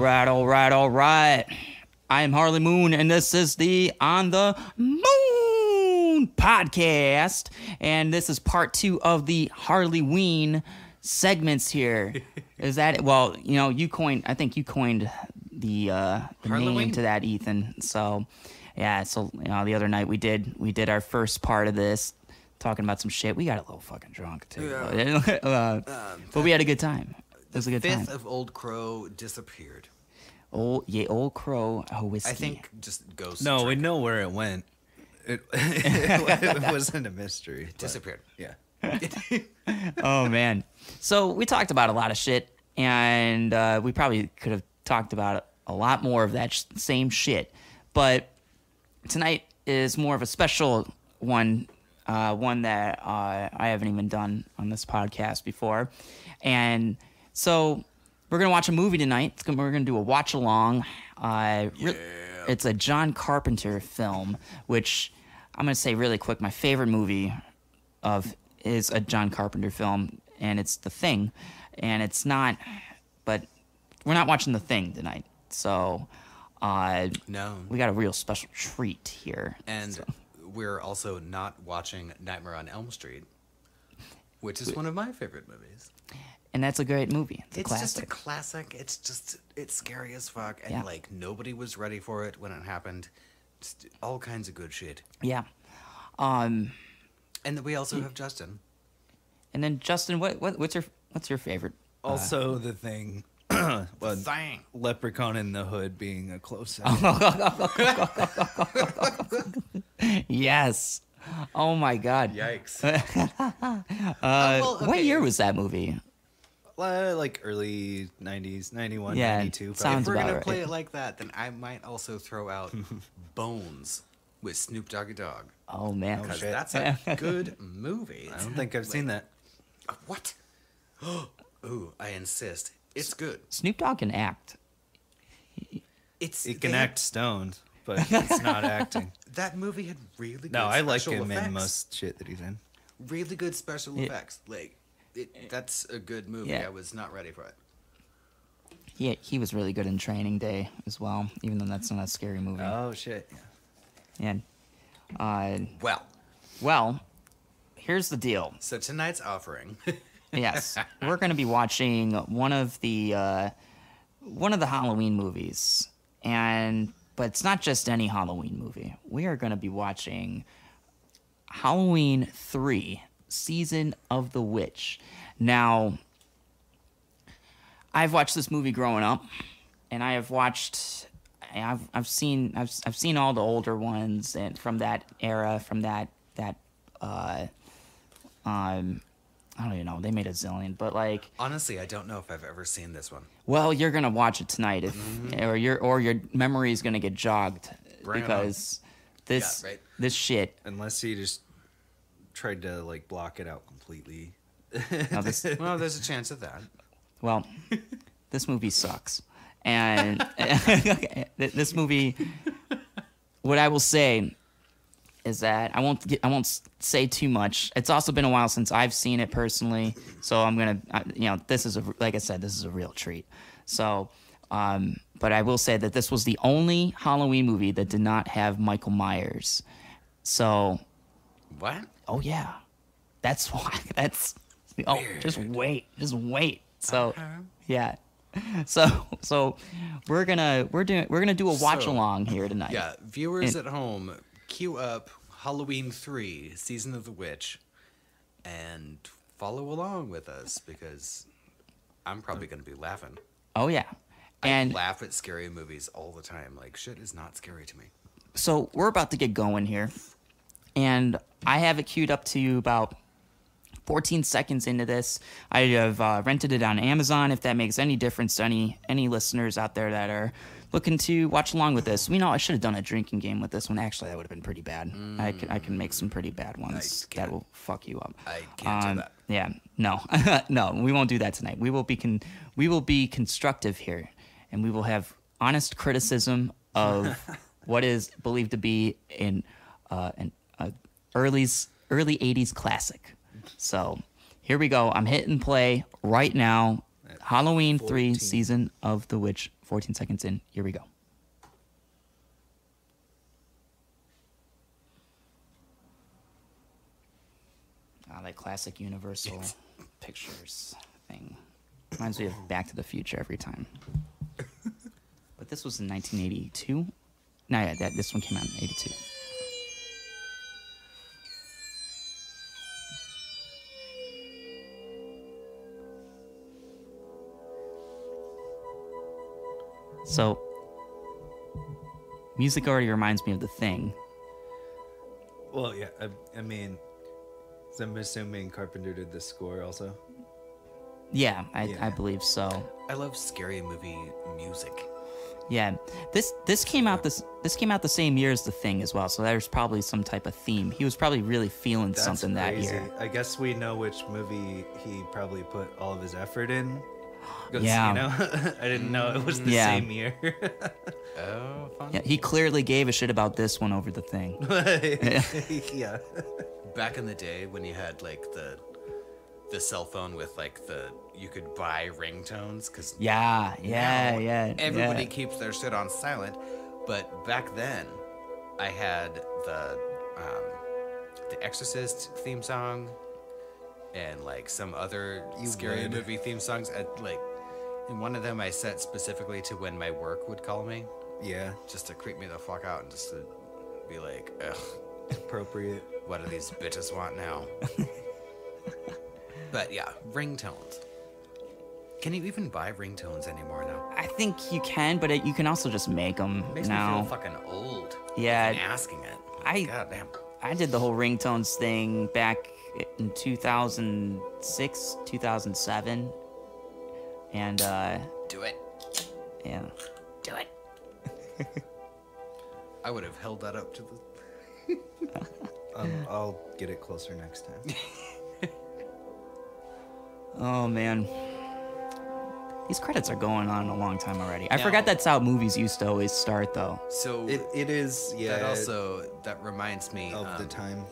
right. I am Harley Moon, and this is the On the Moon podcast. And this is part 2 of the Harley Ween segments here. Is that, well, you know, I think you coined the name to that, Ethan. So, yeah, so, you know, the other night we did our first part of this, talking about some shit. We got a little fucking drunk, too. Yeah. But we had a good time. It was a good time. The 5th of Old Crow disappeared. Old Crow whiskey. I think just ghost. No, we know where it went. It wasn't a mystery. It disappeared. Yeah. Oh, man. So we talked about a lot of shit, and we probably could have talked about a lot more of that same shit. But tonight is more of a special one, one that I haven't even done on this podcast before. And so we're going to watch a movie tonight. We're going to do a watch-along. It's a John Carpenter film, which I'm going to say really quick, my favorite movie is a John Carpenter film, and it's The Thing. And it's not, but we're not watching The Thing tonight. So no, we got a real special treat here. And we're also not watching Nightmare on Elm Street, which is one of my favorite movies. And that's a great movie. It's just a classic. It's scary as fuck. And like nobody was ready for it when it happened. Just all kinds of good shit. Yeah. And we also have Justin. And then Justin, what's your favorite? Also The Thing. The Thing. Leprechaun in the Hood being a close second. Yes. Oh my God. Yikes. What year was that movie? Like early 90s, 91, yeah, 92. Sounds if we're about going right. to play it like that, then I might also throw out Bones with Snoop Doggy Dogg. Oh, man. Because that's a good movie. I don't think I've seen that. What? Ooh, I insist. It's good. Snoop Dogg can act. It can act stoned, but it's not acting. That movie had really good No, I like special him effects. in most shit that he's in. Really good special effects. Like, that's a good movie. Yeah. I was not ready for it. He was really good in Training Day as well, even though that's not a scary movie. Oh, shit. And, Well, here's the deal. so tonight's offering. Yes, we're going to be watching one of the Halloween movies, but it's not just any Halloween movie. We are going to be watching Halloween 3: Season of the Witch. Now, I've watched this movie growing up, and I've seen all the older ones and from that era, from that I don't even know. They made a zillion, but like Honestly, I don't know if I've ever seen this one. well, you're gonna watch it tonight, or your memory is gonna get jogged because this shit. Unless he just tried to like block it out completely. No, Well, there's a chance of that. well, this movie sucks, and this movie. What I will say is that I won't say too much. It's also been a while since I've seen it personally, so I'm gonna, this is like I said, this is a real treat. So, but I will say that this was the only Halloween movie that did not have Michael Myers. So, What? oh yeah, that's why. Weird. Just wait. So, yeah. So we're gonna do a watch along here tonight. Yeah, viewers at home, queue up Halloween 3, Season of the Witch, and follow along with us because I'm probably going to be laughing. Oh yeah. I laugh at scary movies all the time. Like, shit is not scary to me. So we're about to get going here, and I have it queued up to about 14 seconds into this. I have rented it on Amazon. If that makes any difference to any listeners out there that are looking to watch along with this. I should have done a drinking game with this one. Actually, that would have been pretty bad. I can make some pretty bad ones that will fuck you up. I can't do that. Yeah, no, no, we won't do that tonight. We will be constructive here, and we will have honest criticism of what is believed to be an early 80s classic. So here we go. I'm hitting play right now. Halloween 3 Season of the Witch 14 seconds in. Here we go. That classic Universal Pictures thing. Reminds me of Back to the Future every time. But this was in 1982. No, yeah, this one came out in 82. So, music already reminds me of The Thing. Well, yeah, I mean, so I'm assuming Carpenter did the score also. Yeah, I believe so. I love scary movie music. Yeah, this came out the same year as The Thing as well. So there's probably some type of theme. He was probably really feeling That's something crazy. that year. I guess we know which movie he probably put all of his effort in. 'Cause, Yeah. You know, I didn't know it was the Yeah. same year. Oh, fun. Yeah, he clearly gave a shit about this one over The Thing. Yeah. Back in the day when you had like the cell phone with like you could buy ringtones because Yeah. everybody keeps their shit on silent. But back then, I had the Exorcist theme song and like some other scary movie theme songs. In one of them, I set specifically to when my work would call me, Yeah. just to creep me the fuck out and just to be like, ugh, Appropriate. what do these bitches want now? But yeah, ringtones. Can you even buy ringtones anymore now? I think you can, but you can also just make them Makes now. me feel fucking old. Yeah. even asking it. God damn. I did the whole ringtones thing back in 2006, 2007. And, Do it. yeah. Do it. I would have held that up to the. I'll get it closer next time. Oh, man. These credits are going on a long time already. I Now- forgot that's how movies used to always start, though. So It is, yeah. that reminds me of the time.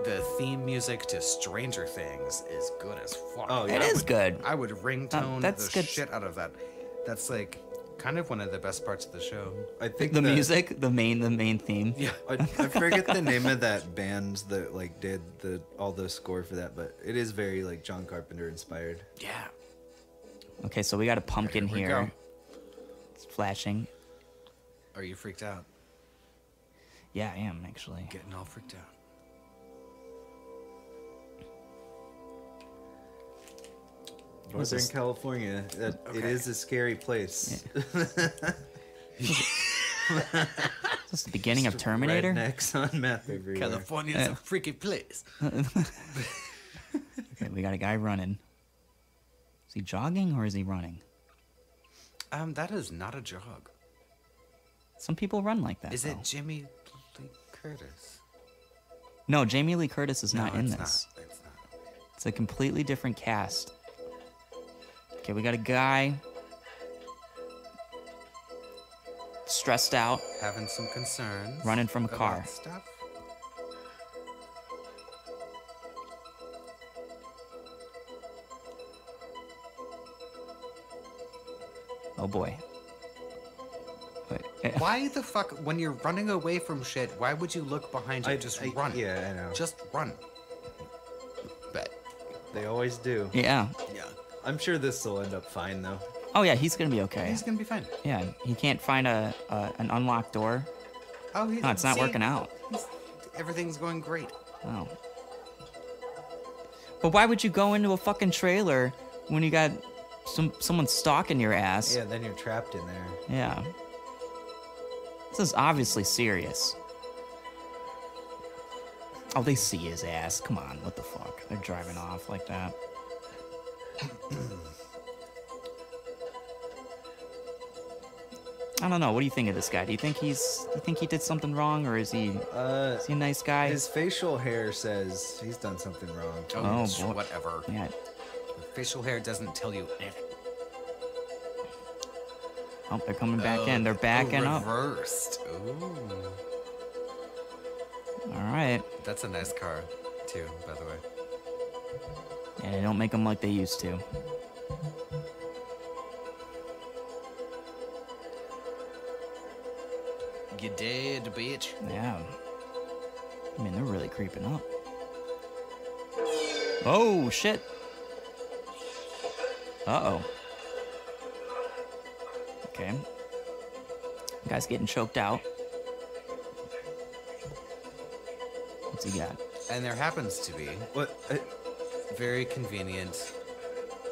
the theme music to Stranger Things is good as fuck. Oh, yeah. It is good. I would ringtone that's the good. shit out of that. That's like kind of one of the best parts of the show. I think The music, the main theme. Yeah. I forget the name of that band that like did all the score for that, but it is very like John Carpenter inspired. Yeah. Okay, so we got a pumpkin Here we here. go. It's flashing. Are you freaked out? Yeah, I am, actually. Getting all freaked out. What's Northern this? California, it is a scary place. Is this the beginning of Terminator? Rednecks on meth everywhere. California's a freaky place. Okay, we got a guy running. Is he jogging or is he running? That is not a jog. Some people run like that. Is though. it Jimmy Lee Curtis? No, Jamie Lee Curtis is not No, in it's this. Not. It's not. It's a completely different cast. Okay, we got a guy stressed out, Having some concerns. running from a about car. Stuff. Oh boy. Wait, Why the fuck, when you're running away from shit, why would you look behind you? Just run. Yeah, I know. Just run. But They always do. yeah. yeah, I'm sure this will end up fine though. Oh yeah, he's gonna be okay. he's gonna be fine. Yeah, he can't find an unlocked door. Oh, he's. No, it's not working out. Everything's going great. Oh. But why would you go into a fucking trailer when you got someone stalking your ass? Yeah, then you're trapped in there. Yeah. This is obviously serious. Oh, they see his ass. Come on, what the fuck? They're driving off like that. I don't know. What do you think of this guy? Do you think he did something wrong, or is he a nice guy? His facial hair says he's done something wrong. Oh, sure, boy. whatever. Yeah. Facial hair doesn't tell you anything. Oh, they're coming back in. They're backing up. Reversed. Ooh. All right. That's a nice car, too, by the way. Yeah, they don't make them like they used to. You did, bitch. Yeah. I mean, they're really creeping up. Oh, shit. Uh-oh. Okay. Guy's getting choked out. What's he got? And there happens to be What? very convenient.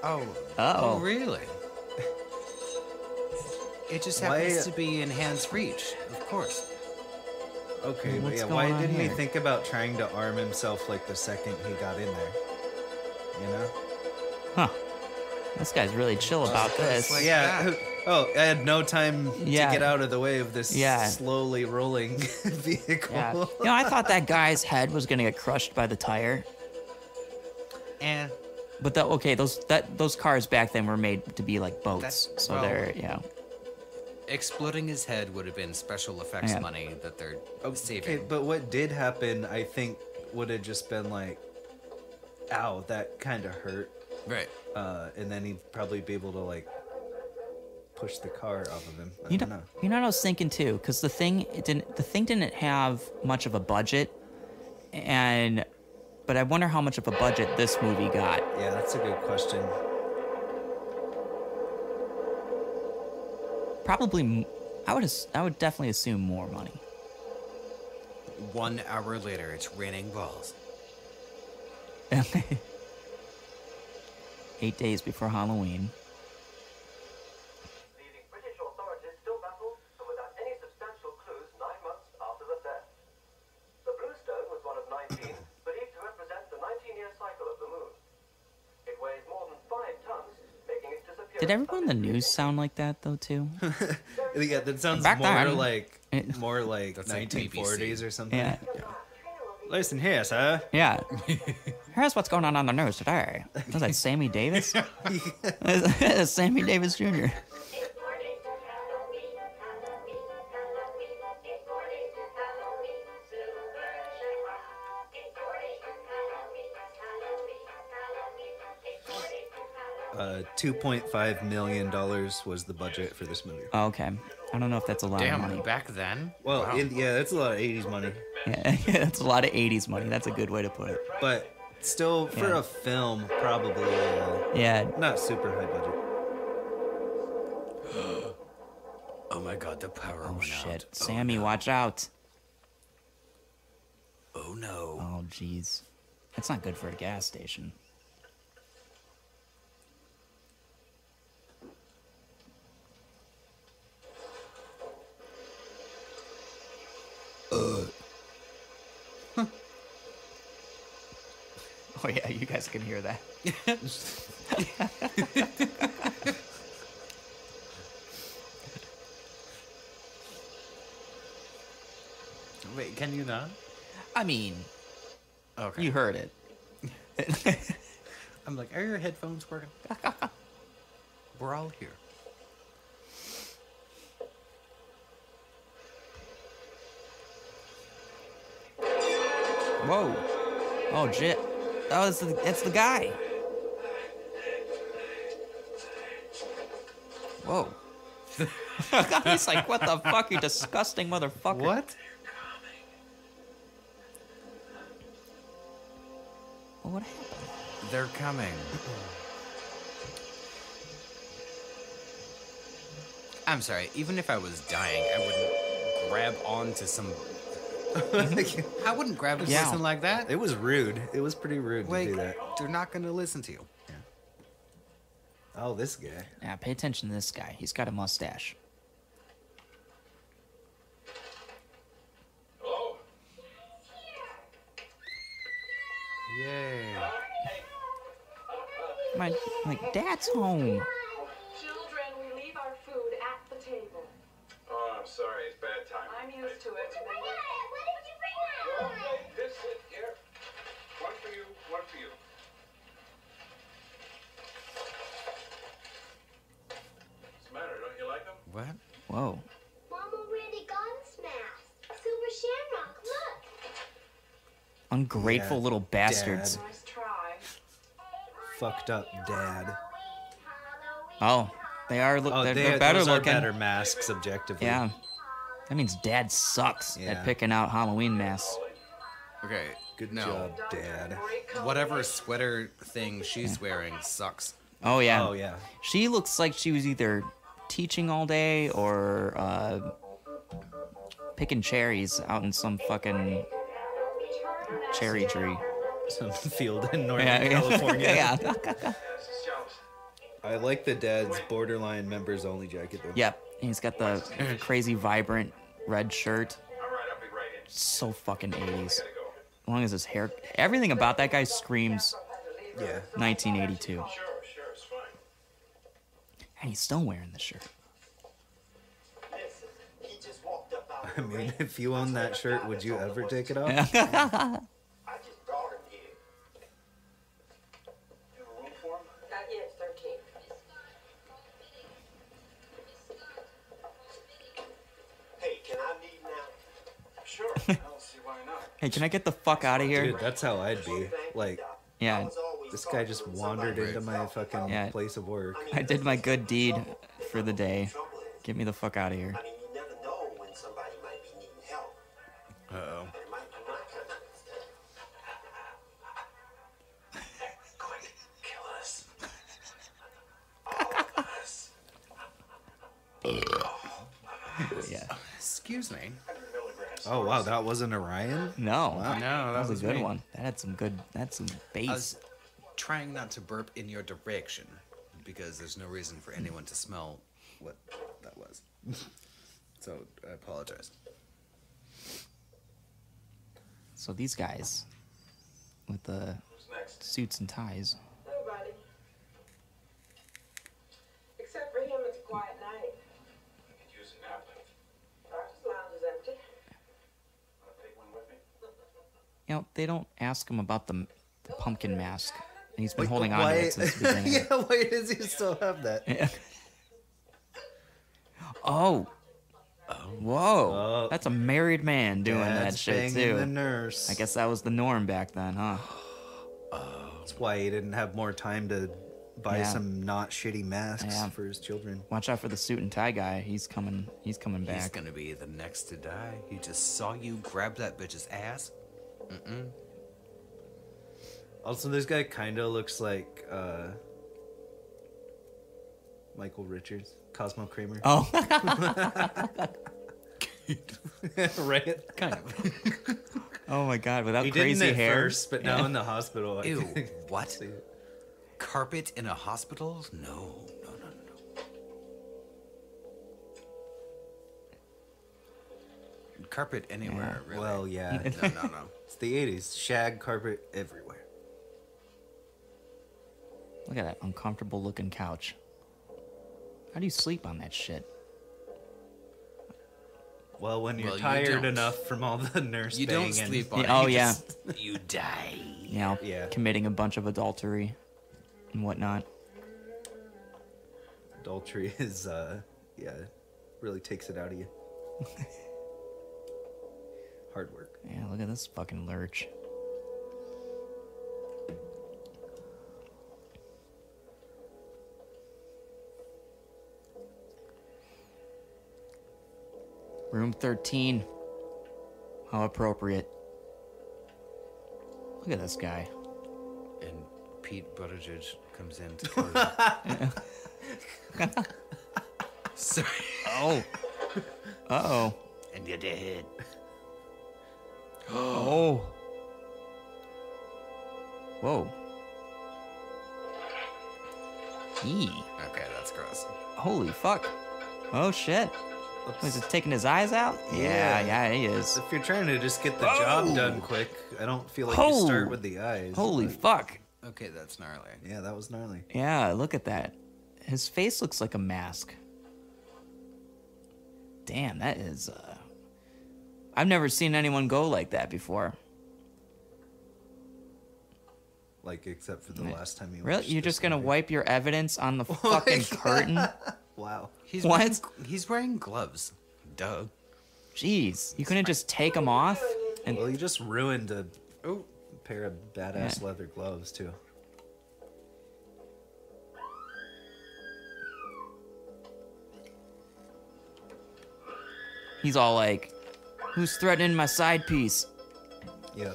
Oh. Uh-oh. Oh, really? It just Why- happens to be in hand's reach, of course. Okay, but What's yeah, going why on didn't he here? think about trying to arm himself like the second he got in there? You know? Huh. This guy's really chill about this. like- Yeah. that. Oh, I had no time Yeah. to get out of the way of this Yeah. slowly rolling vehicle. Yeah. You know, I thought that guy's head was gonna get crushed by the tire. And But those cars back then were made to be like boats. That's- So well- they're, yeah. exploding his head would have been special effects Yeah. money that they're Okay, saving. but what did happen, I think, would have just been like, ow, that kind of hurt. Right. And then he'd probably be able to like push the car off of him. I You don't know, know. you know what I was thinking too, because the thing didn't have much of a budget, but I wonder how much of a budget this movie got. Yeah, that's a good question. Probably, I would definitely assume more money. 1 hour later, it's raining balls. 8 days before Halloween. Leaving British authorities still baffled and without any substantial clues 9 months after the theft. The Blue Stone was one of 19, believed to represent the 19-year cycle of the moon. It weighs more than 5 tons, making its disappearance... Did everyone in the news sound like that though too? Yeah, that sounds Back more then- like That's like 1940s or something. Yeah. Listen here, sir. Yeah. Here's what's going on the news today. Was that Sammy Davis? That's Sammy Davis Jr. $2.5 million was the budget for this movie. Oh, okay. I don't know if that's a lot of money. Damn, back then? Well, Wow. yeah, that's a lot of 80s money. Yeah, that's a lot of 80s money. That's a good way to put it. But still, for Yeah. a film, probably Yeah. not super high budget. Oh my god, the power Oh went shit. out. Sammy, oh, no. watch out. Oh no. Oh jeez. That's not good for a gas station. Oh yeah, you guys can hear that. Wait, can you not? I mean, Okay. you heard it. I'm like, are your headphones working? We're all here. Whoa. Oh shit. Oh, it's the guy. Whoa. He's like, what the fuck, you disgusting motherfucker. What? Well, what happened? They're coming. I'm sorry, even if I was dying, I wouldn't grab onto some... I wouldn't grab a Yeah. person like that. It was rude. It was pretty rude Like, to do that. they're not going to listen to you. Oh, this guy. Yeah, pay attention to this guy. He's got a mustache. Yay. My dad's home. Children, we leave our food at the table. Oh, I'm sorry. It's bad time. I'm used to it. This it here. One for you, one for you. What's the matter? Don't you like them? What? Whoa. Mama really got smashed. Silver Shamrock, look. Ungrateful Yeah, little bastards. Dad. Nice try. Fucked up dad. Oh, they are. Oh, They're better those are looking. better masks, objectively. Yeah. That means Dad sucks Yeah. at picking out Halloween masks. Okay, Good no. job, Dad. Whatever sweater thing she's wearing sucks. Oh yeah. Oh yeah. She looks like she was either teaching all day or picking cherries out in some fucking cherry tree. Some field in Northern Yeah, California. yeah. I like the dad's borderline members only jacket though. Yep. He's got the crazy vibrant red shirt. All right, I'll be right in. So fucking 80s. Gotta go. As long as his hair, everything about that guy screams Yeah. 1982. Sure, it's fine. And he's still wearing the shirt. Listen, he just walked up out I mean, if you own that shirt, would you ever take it off? I just brought him here. You have a room for him? Yes, 13. Hey, can I leave now? Sure. I don't see why not. Hey, can I get the fuck out of here? Dude, that's how I'd be. Like, Yeah, this guy just wandered into my fucking Yeah. place of work. I did my good deed for the day. Get me the fuck out of here. I mean, you never know when somebody might be needing help. Uh-oh. And it might be my kind of Quick, kill us. All of us. Yeah. Excuse me. 100 milligrams. Oh wow, that wasn't Orion? No. Wow. No, That was a good me. one. That had some good. That's some I bass. was trying not to burp in your direction because there's no reason for anyone to smell what that was. So I apologize. So these guys with the Who's next? suits and ties. Nobody. Except for him, it's a quiet night. I could use a nap. Artist lounge is empty. Want to take one with me? You know, they don't ask him about the pumpkin mask. And he's been Like, holding on to it since the beginning. Yeah, why does he still have that? Yeah. Oh. Whoa. Oh. That's a married man doing Dad's that shit banging too. the nurse. I guess that was the norm back then, huh? That's why he didn't have more time to buy Yeah. some not shitty masks Yeah. for his children. Watch out for the suit and tie guy. He's coming He's back. gonna be the next to die. He just saw you grab that bitch's ass. Also, this guy kind of looks like Michael Richards, Cosmo Kramer. Oh. Right? Kind of. Oh my god, without He crazy didn't at hair. first, but now in the hospital. I Ew, can what? see it. Carpet in a hospital? No. Carpet anywhere, really. Well, yeah. No. It's the 80s. Shag carpet everywhere. Look at that uncomfortable looking couch. How do you sleep on that shit? Well, when you're Well, you tired don't. enough from all the nurse You banging. don't sleep on Yeah, it. oh, you yeah. just- you die. You know, Yeah. committing a bunch of adultery and whatnot. Adultery is, yeah, really takes it out of you. Hard work. Yeah, look at this fucking lurch. Room 13. How appropriate. Look at this guy. And Pete Buttigieg comes in to kill you. Sorry. Oh. Uh-oh. And you're dead. Oh. Whoa. Eee. Okay, that's gross. Holy fuck. Oh shit. Was it taking his eyes out? Yeah. Yeah, he is. If you're trying to just get the job done quick, I don't feel like Oh. you start with the eyes. Holy but- fuck. Okay, that's gnarly. Yeah, that was gnarly. Yeah, look at that. His face looks like a mask. Damn, that is I've never seen anyone go like that before. Like, except for the last time you Really? watched You're this just gonna movie. wipe your evidence on the fucking curtain? Wow. He's What? He's wearing gloves. Duh. Jeez, you couldn't just take them off? And Well, you just ruined a Oh. pair of badass Yeah. leather gloves, too. He's all like, "Who's threatening my side piece?" Yeah.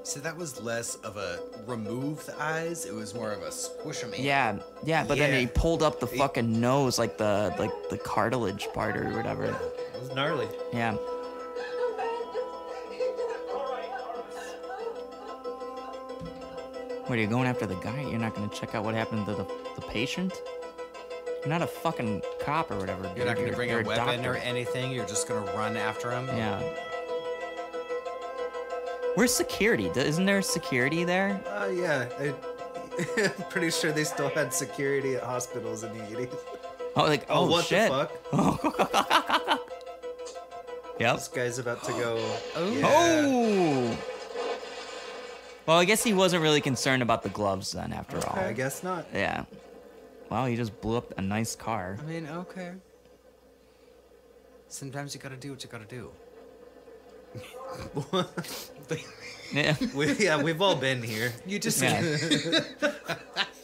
So that was less of a remove the eyes. It was more of a squish them in. Yeah, but then Yeah. he pulled up the fucking nose, like the cartilage part or whatever. It was gnarly. Yeah. What, are you going after the guy? You're not gonna check out what happened to the patient? You're not a fucking cop or whatever. You're not going to bring you're a weapon doctor. or anything. You're just going to run after him. Yeah. Where's security? Isn't there security there? Yeah. I'm pretty sure they still had security at hospitals in the 80s. Oh, like, oh, what shit. the fuck? Yep. This guy's about to go. Oh. Well, I guess he wasn't really concerned about the gloves then, after all. I guess not. Yeah. Well, he just blew up a nice car. I mean, okay. Sometimes you got to do what you got to do. Yeah. We've all been here. You just... Yeah.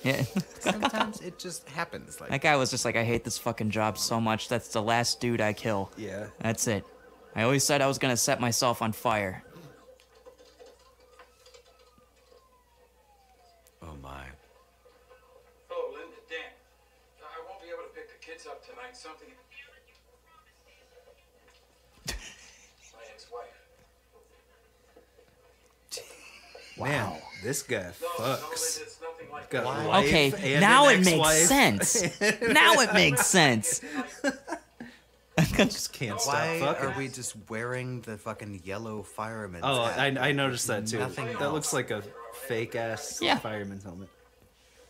Yeah. Sometimes it just happens. Like That guy was just like, I hate this fucking job so much. That's the last dude I kill. Yeah. That's it. I always said I was gonna set myself on fire. Oh, my. Hello, Linda, Dan. I won't be able to pick the kids up tonight. Something... My ex-wife. Man, this guy No, Linda, fucks. it's nothing like Got that. a wife Okay, and now an it makes ex-wife. sense. Now it makes sense. Just can't stop Why fucking. are we just wearing the fucking yellow fireman's Oh, hat? I noticed that too. Nothing That else. looks like a fake ass Yeah. fireman's helmet.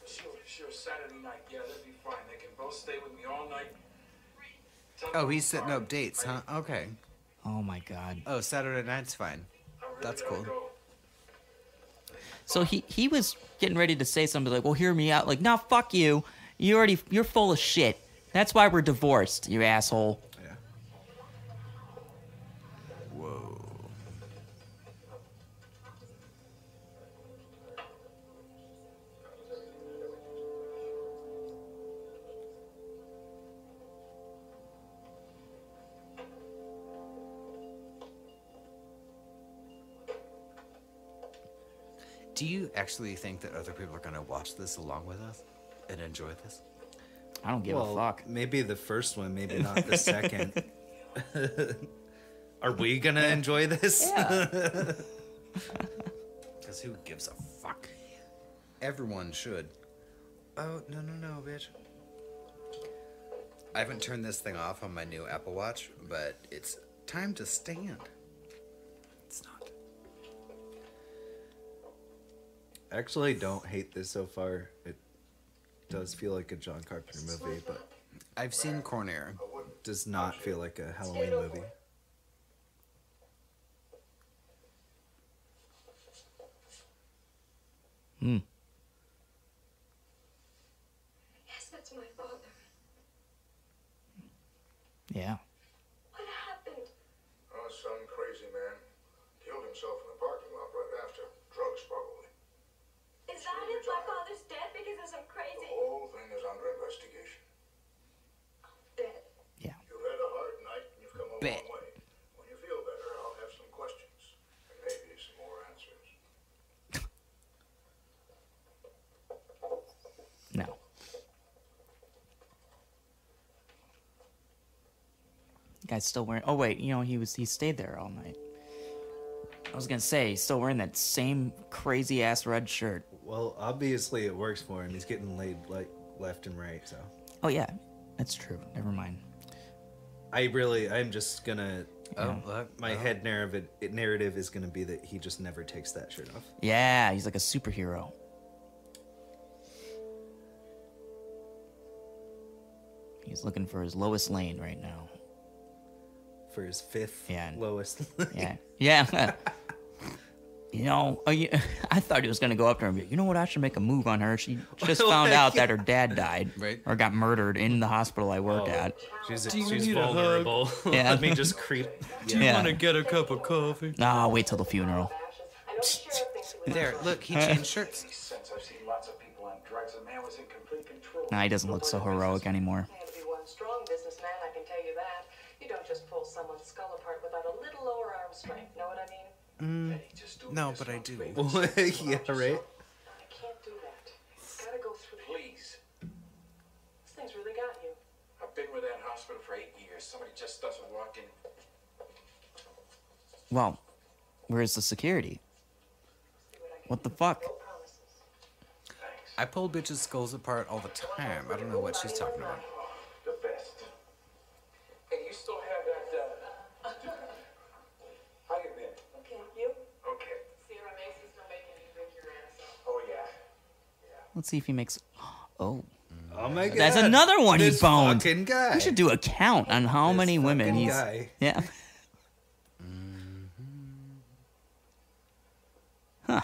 Sure, Saturday night. Yeah, that'd be fine. They can both stay with me all night. Oh, he's setting up dates, huh? Okay. Oh my god. Oh, Saturday night's fine. That's cool. So he was getting ready to say something like, well, hear me out. Like, no, fuck you. You're full of shit. That's why we're divorced, you asshole. Yeah. Whoa. Do you actually think that other people are going to watch this along with us and enjoy this? I don't give a fuck. Maybe the first one, maybe not the second. Are we gonna enjoy this? Yeah. Because who gives a fuck? Everyone should. Oh, no, bitch. I haven't turned this thing off on my new Apple Watch, but it's time to stand. It's not. Actually, don't hate this so far. It does feel like a John Carpenter movie, but I've seen Corn-Air. does not feel like a Halloween movie. Yes, that's my father. Yeah. What happened? Oh, some crazy man. Killed himself in the parking lot right after. Drugs, probably. Is that it? My father's dead because of some The crazy... whole thing is under investigation. Dead. Yeah. You've had a hard night and you've come a Bet. long way. When you feel better, I'll have some questions. And maybe some more answers. No. Guy's still wearing. Oh wait, he stayed there all night. I was gonna say he's still wearing that same crazy ass red shirt. Well, obviously it works for him. He's getting laid like left and right, so. Oh yeah, that's true. Never mind. I'm just gonna. My Oh. head narrative is gonna be that he just never takes that shirt off. Yeah, he's like a superhero. He's looking for his lowest lane right now. For his fifth Yeah. lowest. Yeah. Yeah. I thought he was gonna go up to her and be, you know what? I should make a move on her. She just found out that her dad died, Right. or got murdered in the hospital I worked at. She's need a hug? vulnerable. Yeah. Let me just creep. Yeah. get a cup of coffee? Nah, I'll wait till the funeral. I know the sheriff thinks we There, look, he changed shirts. Since I've seen lots of people on drugs, the man was in complete control. Nah, he doesn't look so heroic anymore. had to be one strong businessman, I can tell you that. You don't just pull someone's skull have a little lower arm strength. Know what I mean? Hey, just do No, this but I one do. favor. Yeah, right. I can't do that. It's gotta go through. Please. This thing's really got you. I've been with that hospital for 8 years. Somebody just doesn't walk in. Well, where's the security? What the fuck? No promises. Thanks. I pull bitches' skulls apart all the time. I don't know what she's talking about. The best. Hey, you still have that, How you been? Okay, you? Okay. Sierra Macy's still making you think your ass up. Oh, yeah. Let's see if he makes. Oh, Oh my god. that's another one he This boned. fucking guy. We should do a count on how This many women fucking he's. guy. Yeah. Huh.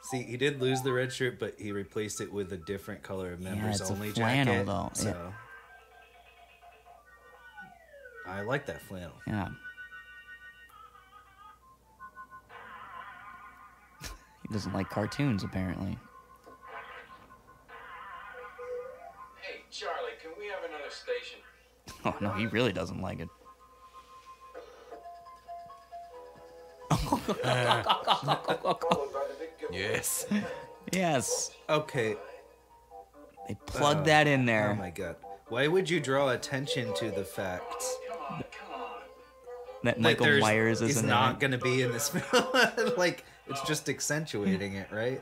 See, he did lose the red shirt, but he replaced it with a different color of members it's a only flannel, jacket. though. So Yeah. I like that flannel. Yeah. He doesn't like cartoons, apparently. Hey, Charlie, can we have another station? Oh no, he really doesn't like it. Followed by the big giveaway. Yes. Yes, Okay. they plugged that in Oh there. my god. Why would you draw attention to the fact Come on. That that Michael there's Myers is isn't not in it. going to be in this film? Like, it's just accentuating it, right?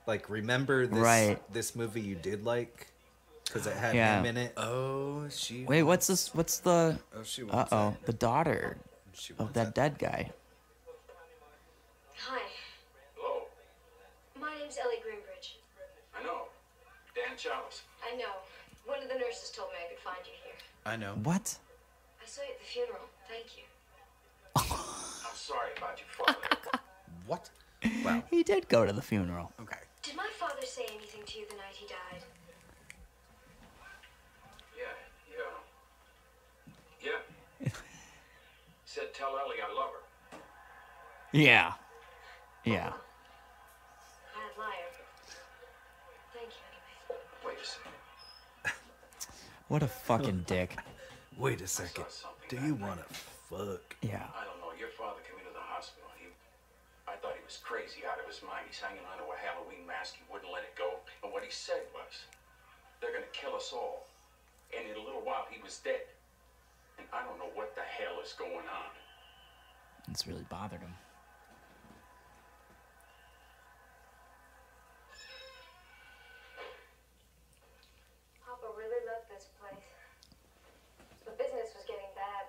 Like, remember this Right. this movie you did like because it had Yeah. him in it. Oh, she. Wait, what's this? What's the? Oh, she Uh wants oh, the daughter She of wants that dead guy. Hi, Hello. my name's Ellie Greenbridge. I know. Dan Chalice. I know. One of the nurses told me I could find you here. I know. What? I saw you at the funeral. Thank you. I'm sorry about your father. What? Wow. He did go to the funeral. Okay. Did my father say anything to you the night he died? Yeah. Said tell Ellie I love her. Yeah. Yeah. I'd liar. Thank you anyway. Wait a second. What a fucking dick. Wait a second. Do you want to fuck? Yeah. I don't know. Your father came into the hospital. I thought he was crazy out of his mind. He's hanging onto a Halloween mask. He wouldn't let it go. And what he said was, they're going to kill us all. And in a little while, he was dead. And I don't know what the hell is going on. It's really bothered him. Papa really loved this place. The business was getting bad.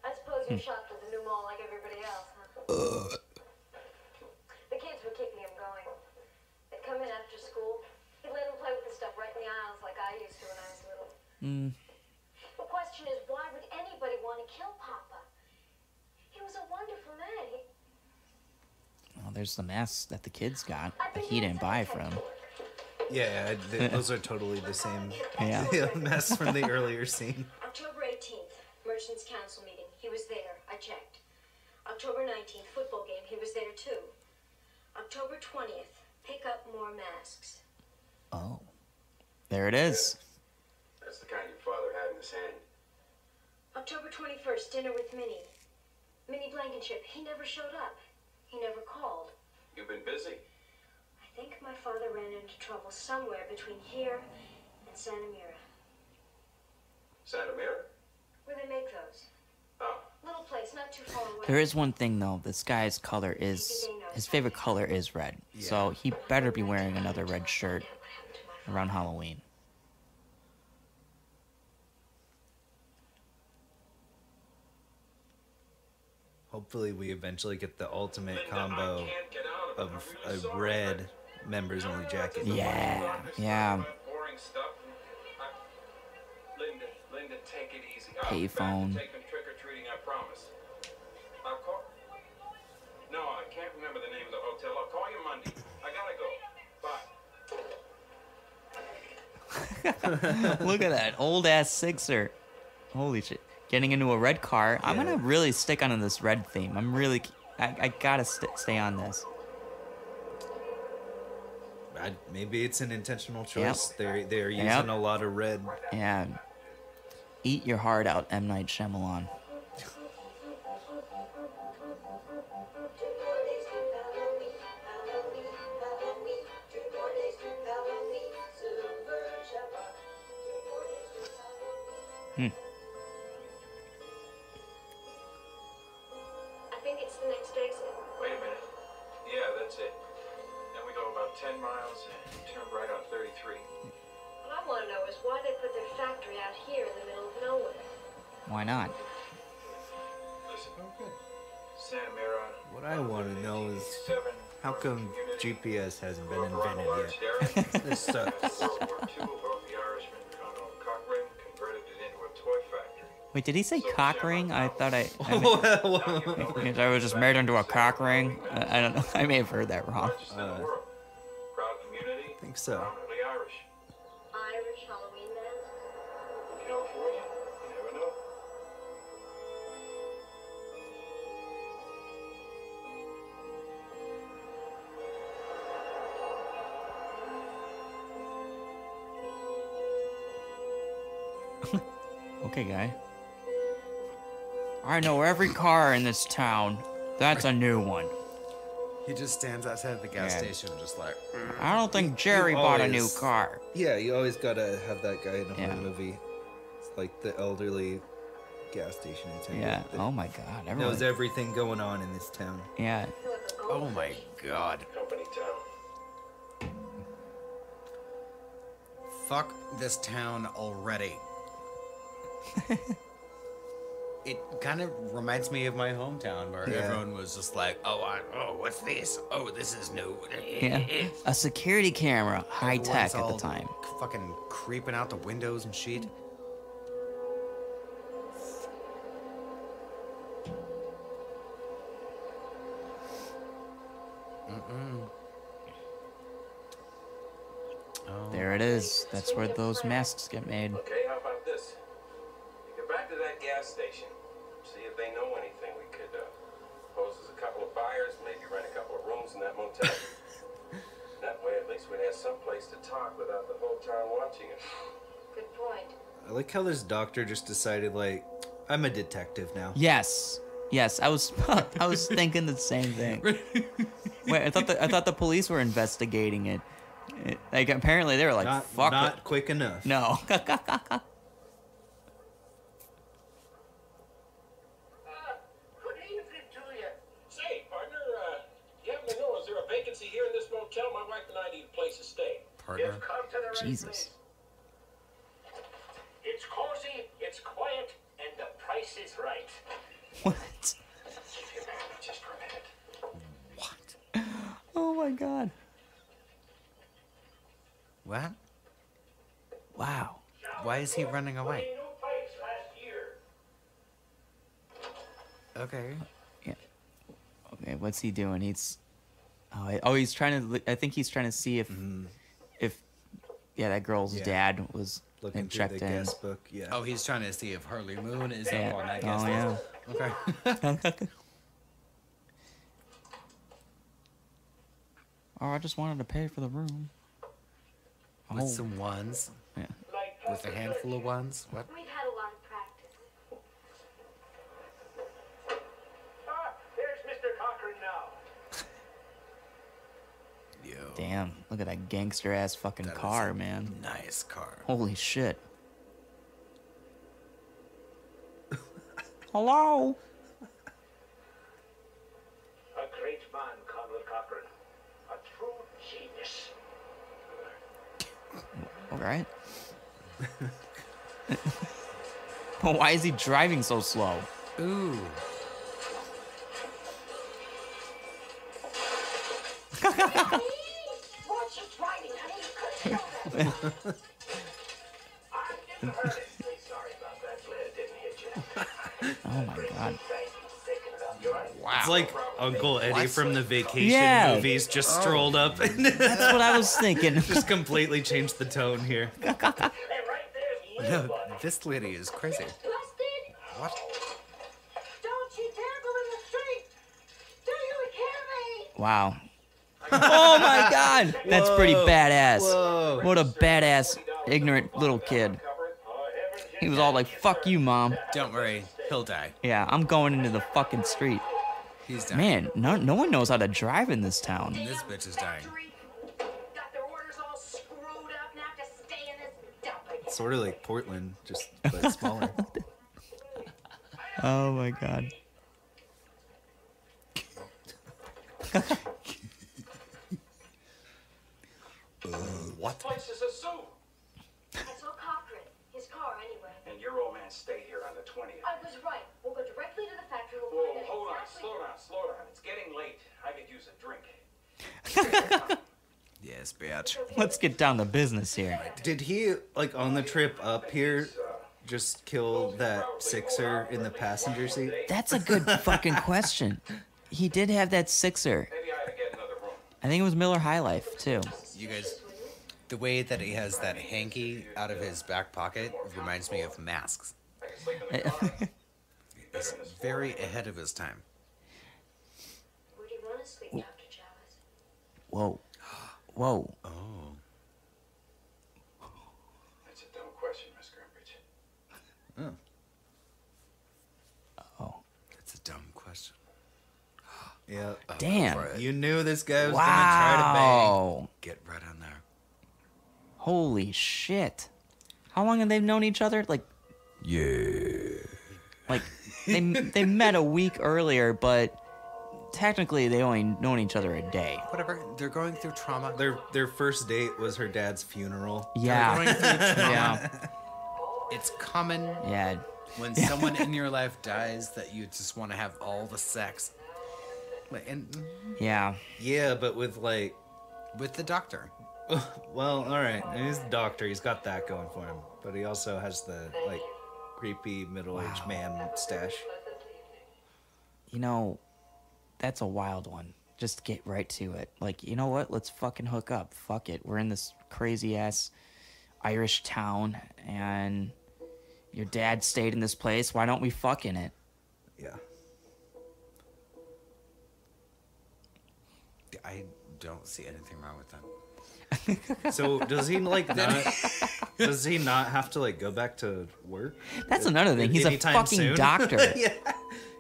I suppose you shopped at the new mall like everybody else, huh? The kids would keep him going. They'd come in after school. He'd let them play with the stuff right in the aisles like I used to when I was little. The question is, why would anybody want to kill Papa? He was a wonderful man. Well, there's the mask that the kids got I've that been he doing didn't buy some from. Yeah, those are totally the same Yeah. mess from the earlier scene. October 18th, Merchants Council meeting. He was there. I checked. October 19th, football game. He was there too. October 20th, pick up more masks. Oh. There it is. That's the kind your father had in his hand. October 21st, dinner with Minnie. Minnie Blankenship. He never showed up. He never called. You've been busy. I think my father ran into trouble somewhere between here and Santa Mira. Santa Mira? Where they make those. Oh. Little place, not too far away. There is one thing though. This guy's color is his favorite color is red. So he better be wearing another red shirt What happened to my around Halloween. Hopefully, we eventually get the ultimate Linda, combo I can't get out of it. of I'm really a sorry, red members only jacket. Yeah. Yeah. Boring stuff. Linda, take it easy. I'll be back Payphone. to take them trick or treating. I promise. I'll call. No, I can't remember the name of the hotel. I'll call you Monday. I gotta go. Bye. Look at that old ass Sixer. Holy shit. Getting into a red car. I'm Yeah. gonna really stick on this red theme. I gotta stay on this. Maybe it's an intentional choice. Yep. They're using Yep. a lot of red. Yeah. Eat your heart out, M. Night Shyamalan. I think it's the next exit. Wait a minute. Yeah, that's it. Then we go about 10 miles and turn right on 33. What I want to know is why they put their factory out here in the middle of nowhere. Why not? Listen. Santa Mira. What I want to know is 87, how come GPS hasn't been invented yet? yet? This sucks. World War II, about the Irishman Conor Cochran converted it into a toy factory. Wait, did he say cock ring? I thought I was just made into a cock ring. I don't know. I may have heard that wrong. Largest in the world. Proud community. I think so. Predominantly Irish. Irish Halloween man? California, you never know. Okay, guy. I know every car in this town. That's a new one. He just stands outside the gas Yeah. station, just like. I don't think Jerry bought a new always- car. Yeah, you always gotta have that guy in a Yeah. horror movie. It's like the elderly gas station attendant. Yeah. that Oh my God. knows Everyone. everything going on in this town. Yeah. Oh my god. Company town. Fuck this town already. It kind of reminds me of my hometown where Yeah. everyone was just like, oh, what's this? Oh, this is new. Yeah. A security camera, high tech Everyone's at the all time. Fucking creeping out the windows and shit. There it is. That's where those masks get made. Okay, how about this? You get back to that gas station, see if they know anything. We could pose as a couple of buyers, maybe rent a couple of rooms in that motel. That way, at least we'd have some place to talk without the whole town watching it. Good point. I like how this doctor just decided, like, I'm a detective now. Yes. Yes. I was thinking the same thing. Wait, I thought the police were investigating it. Like apparently they were like, fuck Not it. quick enough. No. Good evening to you. Say, partner, you happen to know, is there a vacancy here in this motel? My wife and I need a place to stay. Partner. You've come to the right Jesus. place. It's cozy, it's quiet, and the price is right. What? Keep your man just for a minute. Oh my God. What? Wow. Why is he running away? New pipes last year. Okay. Yeah. Okay. What's he doing? He's trying to. I think he's trying to see if that girl's Yeah. dad was Looking through checked the in. guest book. Yeah. Oh, he's trying to see if Harley Moon is Yeah. up on that Oh guest yeah. list. Okay. Oh, I just wanted to pay for the room. With Oh. some ones. Yeah. With a handful of ones. What? We've had a lot of practice. Ah, there's Mr. Cochran now. Yo. Damn. Look at that gangster ass fucking That is car, a man. Nice car. Holy shit. Hello. A great man, Conrad Cochran. A true genius. All right. But why is he driving so slow? Ooh. Watch your driving, honey. You couldn't know that. I didn't hurt it. Say sorry about that. Glad it didn't hit you. Oh my God. Thank you for thinking about your Wow. It's like Uncle Eddie from the Vacation Yeah. movies just strolled up and That's what I was thinking. just completely changed the tone here. Hey, right there's little No, buddy. this lady is crazy. Busted? What? Don't you dare go in the street. Do you hear me? Wow. I Oh my God, that's pretty badass. Whoa. What a badass, ignorant little kid. He was all like, "Fuck you, mom." Don't worry, he'll die. Yeah, I'm going into the fucking street. He's dying. Man, no one knows how to drive in this town. This bitch is dying. Got their orders all screwed up, now have to stay in this dump again. Sort of like Portland, just but smaller. Oh my God. What? Place is a zoo. I saw Cochran. His car, anyway. And your old man stayed here on the 20th. I was right. We'll go directly to the factory. We'll Whoa, find out hold on, exactly... slow down. It's getting late. I could use a drink. Yes, bitch. Let's get down to business here. Did he, like, on the trip up here, just kill that sixer in the passenger seat? That's a good fucking question. He did have that sixer. Maybe I ought to get another room. I think it was Miller High Life too. You guys, the way that he has that hanky out of his back pocket reminds me of Masks. I can sleep in the car. He's very ahead of his time. Where do you want to sleep, Dr. Chavez? Whoa, whoa. Oh. That's a dumb question, Miss Grimbridge. Oh, That's a dumb question. Yeah. damn. You knew this guy was gonna try to bang. Wow. Get right on there. Holy shit. How long have they known each other? Like, they met a week earlier, but technically they only known each other a day. Whatever. They're going through trauma. Their first date was her dad's funeral. Yeah. They're going through trauma. Yeah. It's common Yeah. when someone in your life dies that you just want to have all the sex. And Yeah. Yeah, but with like, with the doctor. well, all right, he's the doctor. He's got that going for him, but he also has the like creepy middle-aged man stash. You know, that's a wild one. Just get right to it. Like, you know what? Let's fucking hook up. Fuck it. We're in this crazy ass Irish town, and your dad stayed in this place. Why don't we fuck in it? Yeah. I don't see anything wrong with that. So does he like not? Does he not have to like go back to work? That's another thing. He's a Anytime fucking soon? doctor. Yeah.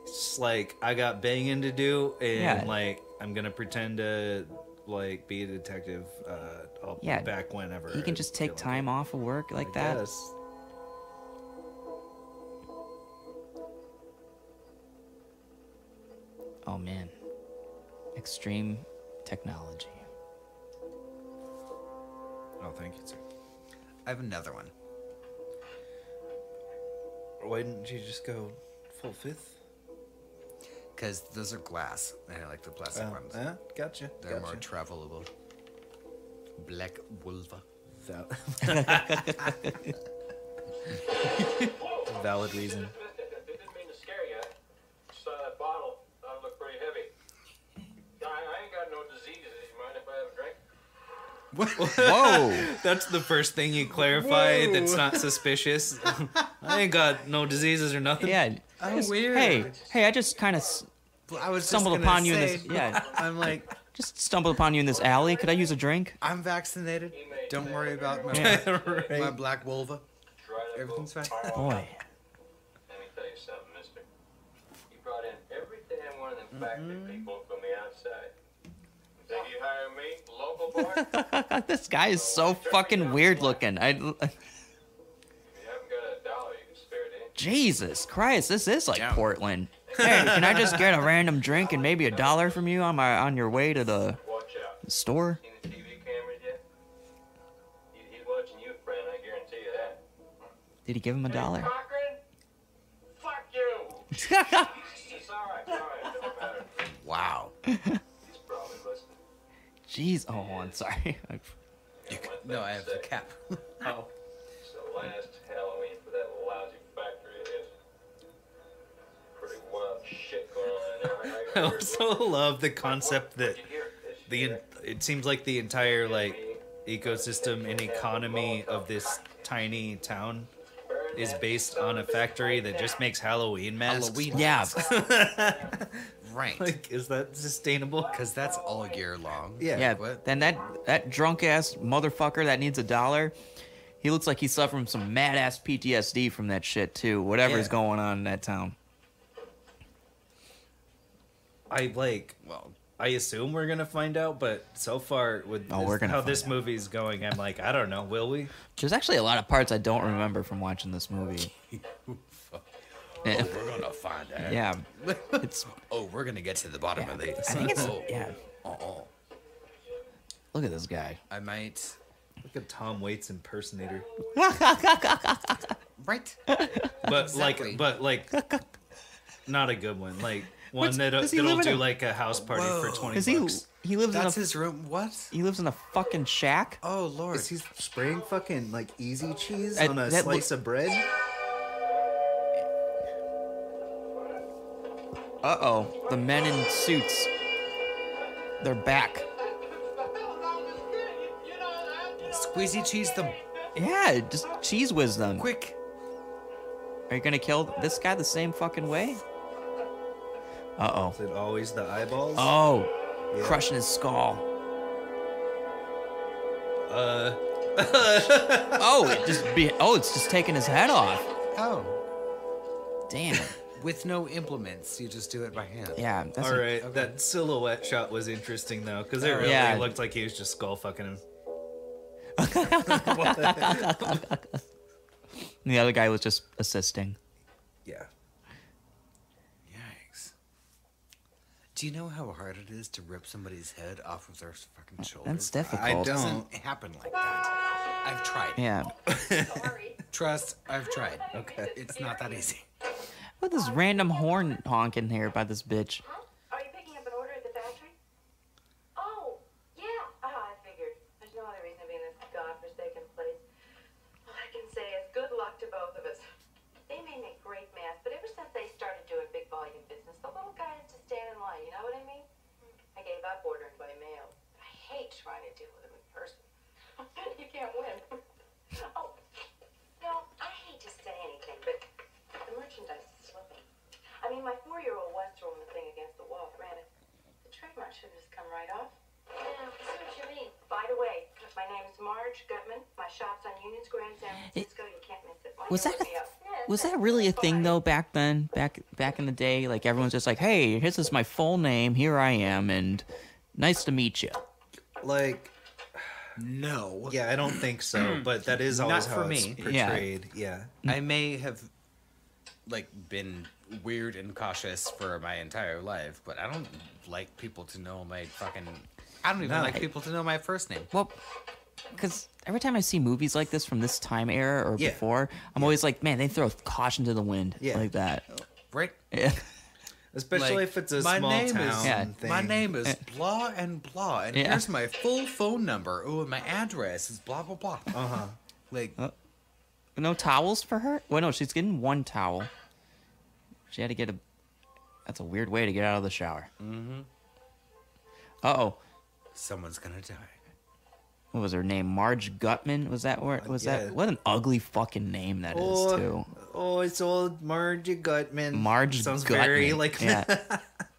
It's just like I got banging to do, and Yeah. like I'm gonna pretend to like be a detective. I'll be Yeah. back whenever. He can just I take feel like time it. off of work like I that. guess. Oh man. Extreme technology. Oh, thank you, sir. I have another one. Why didn't you just go full fifth? Because those are glass. I like the plastic ones. Gotcha. They're more gotcha. travelable. Black vulva. Valid reason. Didn't mean to scare you. Saw that bottle. Thought it looked pretty heavy. I ain't got no diseases. You mind if I have a drink? Whoa. That's the first thing you clarify that's not suspicious. I ain't got no diseases or nothing. Yeah. Oh, Just- weird. Hey, I just kind of I was stumbled just gonna upon you in say, this. Yeah. I'm like, Just stumbled upon you in this alley. Could I use a drink? I'm vaccinated. Don't worry about my, Yeah. my black vulva. Try to Everything's go fine. Boy. Let me tell you something, mister. You brought in every damn one of them factory people from the outside. Think you hire me, local boy? This guy is so fucking weird looking. If you haven't got a dollar, you can spare it in. Jesus Christ, this is like Damn. Portland. Hey, can I just get a random drink and maybe $1 from you on your way to the Watch out. store? Seen the TV cameras yet? He's watching you, friend. I guarantee you that. Did he give him $1? Cochran? Fuck you. It's all right. Don't matter. Wow. He's probably listening. Jeez. Oh, I'm sorry. No, I have the cap. Oh. So last Halloween for that lousy factory it is. Pretty wild shit going on in there. I also love the concept that Did you hear? it seems like the entire like ecosystem and economy of this tiny town is based on a factory that just makes Halloween masks. Halloween. Yeah. Right. Like, is that sustainable? Because that's all year long. Yeah. Yeah, What? then that drunk ass motherfucker that needs $1, he looks like he's suffering some mad ass PTSD from that shit too. Whatever's Yeah. going on in that town. I assume we're gonna find out, but so far with we're gonna how find this out. movie's going, I'm like, I don't know. Will we? There's actually a lot of parts I don't remember from watching this movie. Yeah. We're gonna find out. Yeah, it's. Oh, we're gonna get to the bottom of this. I think it's. Oh. Yeah, Oh. look at this guy. I might. Look at Tom Waits impersonator. Right. But Exactly. not a good one. Like one Does that'll he live in do a- like a house party for Whoa. 20 Is he? bucks. He lives That's in a. his room. What? He lives in a fucking shack. Oh Lord. Is he spraying fucking like easy cheese That- on a that slice of bread? Uh-oh, the men in suits. They're back. Squeezy cheese them Yeah, just cheese whiz them. quick. Are you gonna kill this guy the same fucking way? Uh-oh. Is it always the eyeballs? Oh, Yeah. crushing his skull. It's just taking his head off. Oh. Damn. With no implements, you just do it by hand. Yeah, that's All right, that silhouette shot was interesting though, because it really Yeah. looked like he was just skull fucking him. The other guy was just assisting. Yeah. Yikes. Do you know how hard it is to rip somebody's head off of their fucking shoulders? That's difficult. I It don't. doesn't happen like that. I've tried. Yeah. Sorry. Trust, I've tried. Okay. It's not that easy. What this random horn honking here by this bitch? Huh? Are you picking up an order at the factory? Oh, yeah. I figured. There's no other reason to be in this godforsaken place. All I can say is good luck to both of us. They may make great masks, but ever since they started doing big volume business, the little guy has to stand in line. You know what I mean? I gave up ordering by mail. I hate trying to deal with them in person. You can't win. Oh, no, I hate to say anything, but the merchandise is slipping. I mean, my 4-year-old was throwing the thing against the wall. Granted, the trademark should have just come right off. Yeah, I see what you mean. By the way, my name is Marge Gutman. My shop's on Union Square in San Francisco. You can't miss it. Why Was don't you that look me up? Yeah, Was that thanks. really a thing Bye. though back then? Back in the day, like everyone's just like, "Hey, this is my full name. Here I am, and nice to meet you." Like, No. yeah, I don't think so, but that is always Not how for it's me. portrayed. Yeah. I may have been weird and cautious for my entire life, but I don't like people to know my fucking. I don't even No. like people to know my first name. Well, because every time I see movies like this from this time era or Yeah. before, I'm always like, man, they throw caution to the wind Yeah. like that. Right? Yeah. Especially Like, if it's a my small name town is Yeah. thing. my name is blah and blah, and Yeah. here's my full phone number. Oh, and my address is blah blah blah. Uh-huh. Like No towels for her? Well, no, she's getting one towel. She had to get a. That's a weird way to get out of the shower. Mm-hmm. Uh-oh. someone's gonna die. What was her name? Marge Gutman? Was that where? Was Yeah. that? What an ugly fucking name that is too. Oh, it's old Marge Gutman. Marge Sounds Gutman. very like Yeah.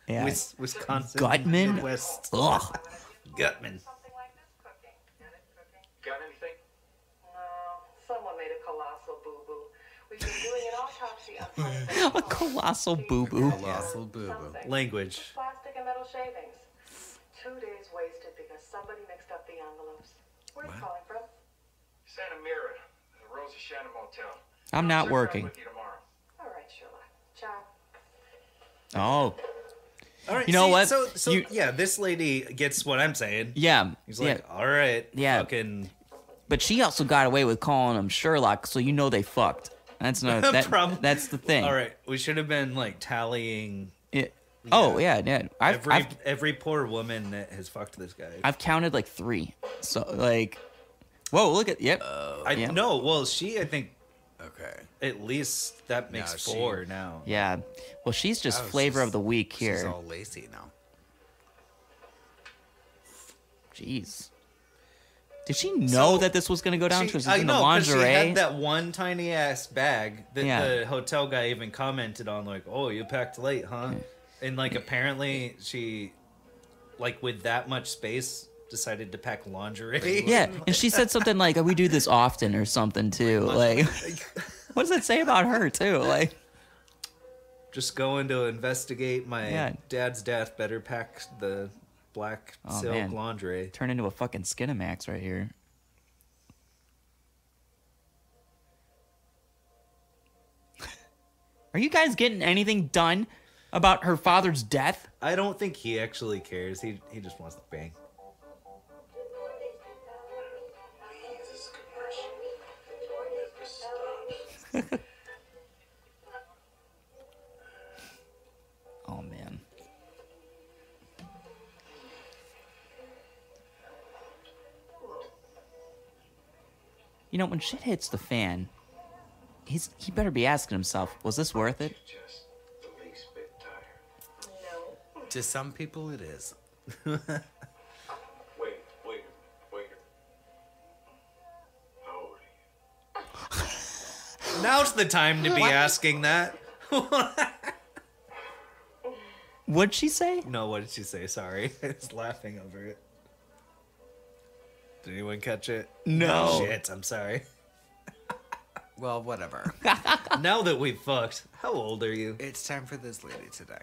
Yeah. Wisconsin. Gutman? Midwest. Ugh. Gutman. Something like this cooking. Get it cooking? Got anything? No, someone made a colossal boo-boo. We've been doing an autopsy on A colossal boo-boo. Colossal boo-boo. Something. Language. Plastic and metal shavings. 2 days wasted because somebody mixed up the envelopes. Where are you calling from? Santa Mira, the Rosa Shannon Motel. I'm not Check back working. with you tomorrow. All right, Sherlock. Ciao. Oh. All right. You know what? So You- yeah, this lady gets what I'm saying. Yeah. He's yeah. like, all right, Yeah. fucking. But she also got away with calling him Sherlock, so you know they fucked. That's no. That's the thing. All right, we should have been like tallying Oh yeah. every poor woman that has fucked this guy. I've counted like 3. So like, whoa, look at yep. I yeah. no. Well, I think Okay. at least that makes No, she- 4 now. Yeah. Well, she's just Oh, flavor she's- of the week She's here. all lacy now. Jeez. Did she know So, that this was gonna go down? Because I it's in the know, 'cause she lingerie. had that one tiny ass bag that Yeah. the hotel guy even commented on, like, "Oh, you packed late, huh?" And like apparently she, like with that much space, decided to pack lingerie. Yeah, and she said something like, "We do this often" or something too. Like, what does that say about her too? Like, Just going to investigate my Yeah. dad's death. Better pack the black Oh, silk man. lingerie. turn into a fucking Skinamax right here. Are you guys getting anything done about her father's death? I don't think he actually cares. He just wants to bang. Please, this commercial. Never stop. Oh man. You know, when shit hits the fan, he better be asking himself, was this worth it? Just the least bit tired. No. To some people, it is. Wait. How old are you? Now's the time to be asking that. What'd she say? No, what did she say? Sorry. I was laughing over it. Did anyone catch it? No. Shit, I'm sorry. Well, whatever. Now that we've fucked, how old are you? It's time for this lady today.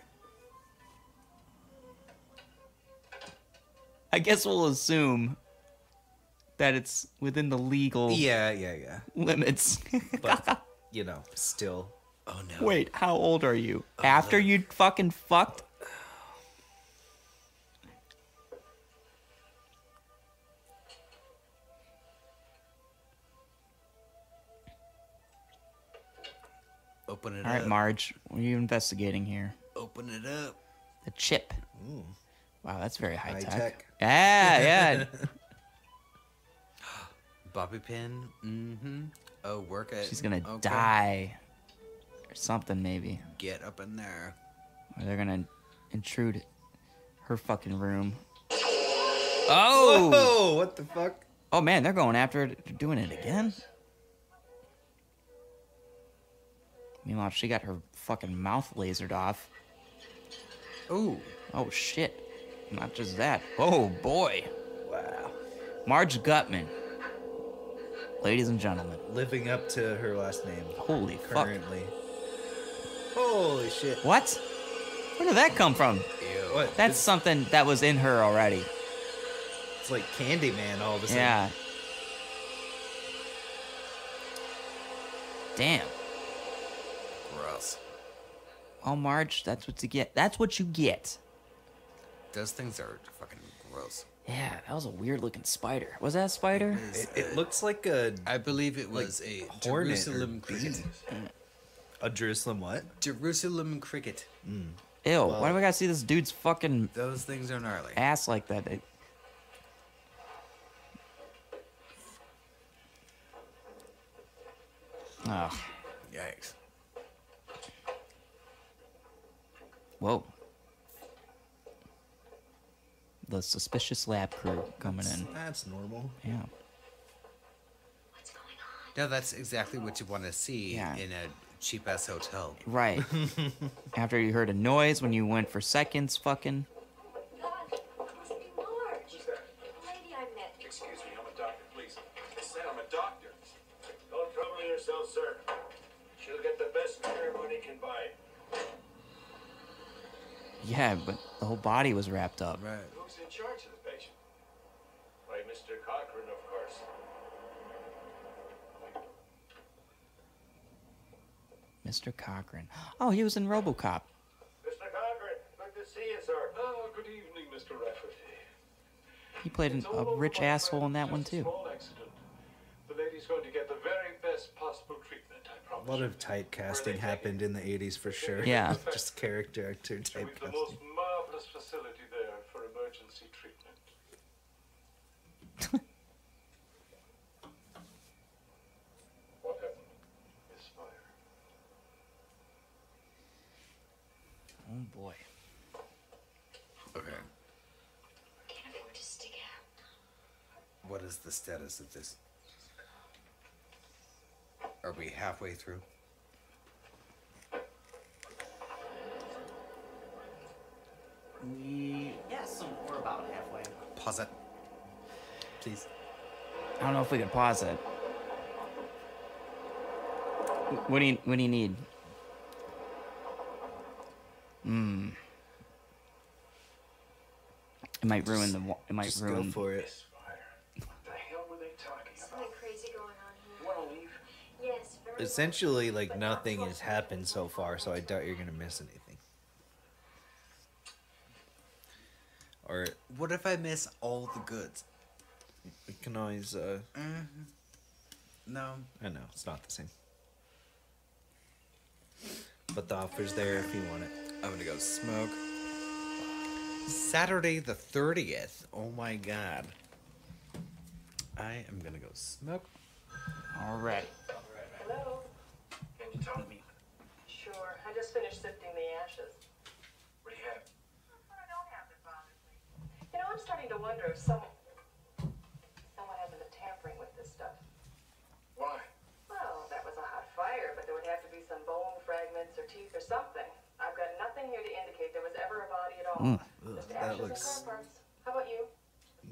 I guess we'll assume that it's within the legal Yeah. limits. But, still. Oh no. Wait, how old are you? After you fucking fucked? Open it All up. right, Marge, what are you investigating here? Open it up. The chip. Wow, that's very high tech. High-tech. Yeah. Bobby pin. Mm-hmm. Oh, work it. She's gonna Okay. die. Or something, maybe. Get up in there. Or they're gonna intrude her fucking room. Oh! Whoa, what the fuck? Oh man, they're going after it. They're doing it again? Meanwhile, she got her fucking mouth lasered off. Ooh. Oh shit. Not just that. Oh boy. Wow. Marge Gutman. Ladies and gentlemen. Living up to her last name. Holy fuck. Currently. Holy shit. What? Where did that come from? Ew. What? That's something that was in her already. It's like Candyman all of a sudden. Yeah. Damn. Gross. Oh, Marge, that's what you get. That's what you get. Those things are fucking gross. Yeah, that was a weird looking spider. Was that a spider? It looks like a I believe it was a hornet or Jerusalem cricket. Jerusalem what? Jerusalem cricket. Ew, why do we gotta see this dude's fucking Those things are gnarly. ass like that? Ugh. Yikes. Whoa. The suspicious lab crew coming in. That's normal. Yeah. What's going on? No, that's exactly what you want to see Yeah. in a cheap ass hotel. Right. After you heard a noise when you went for seconds, fucking. God, it must be Marge. Who's that? The lady I met. Excuse me, I'm a doctor, please. I said I'm a doctor. Don't trouble yourself, sir. She'll get the best care money can buy. Yeah, but the whole body was wrapped up. Right. Who's in charge of the patient? By Mr. Cochran, of course. Mr. Cochran. Oh, he was in RoboCop. Mr. Cochran, good to see you, sir. Oh, good evening, Mr. Rafferty. He played It's all a over rich my asshole in friend. that one Just a too. Small accident. The lady's going to get the very best possible treatment, I promise. A lot you. of typecasting happened in the 80s for sure. Yeah. Just character actor We've the most typecasting. marvelous facility there for emergency treatment. What happened? Misfire. Oh boy. Okay. Can't afford to stick out. What is the status of this? Are we halfway through? Yes, we're about halfway. Pause it. Please. I don't know if we can pause it. What do you need? It might ruin the. It might Just ruin. go for it. What the hell were they talking Something about? crazy going on here. You want to leave? Yes, very much. Essentially, like, nothing has happened so far, so I doubt you're gonna miss anything. Or What if I miss all the goods? we can always, No. I know, it's not the same. But the offer's there if you want it. I'm gonna go smoke. Saturday the 30th. Oh my god. I am gonna go smoke. All right. Hello? Can you tell me? Sure. I just finished sifting the ashes. What do you have? You know, I'm starting to wonder if someone hasn't been tampering with this stuff. Why? Well, that was a hot fire, but there would have to be some bone fragments or teeth or something. I've got nothing here to indicate there was ever a body at all. Just that ashes looks and car parts. How about you?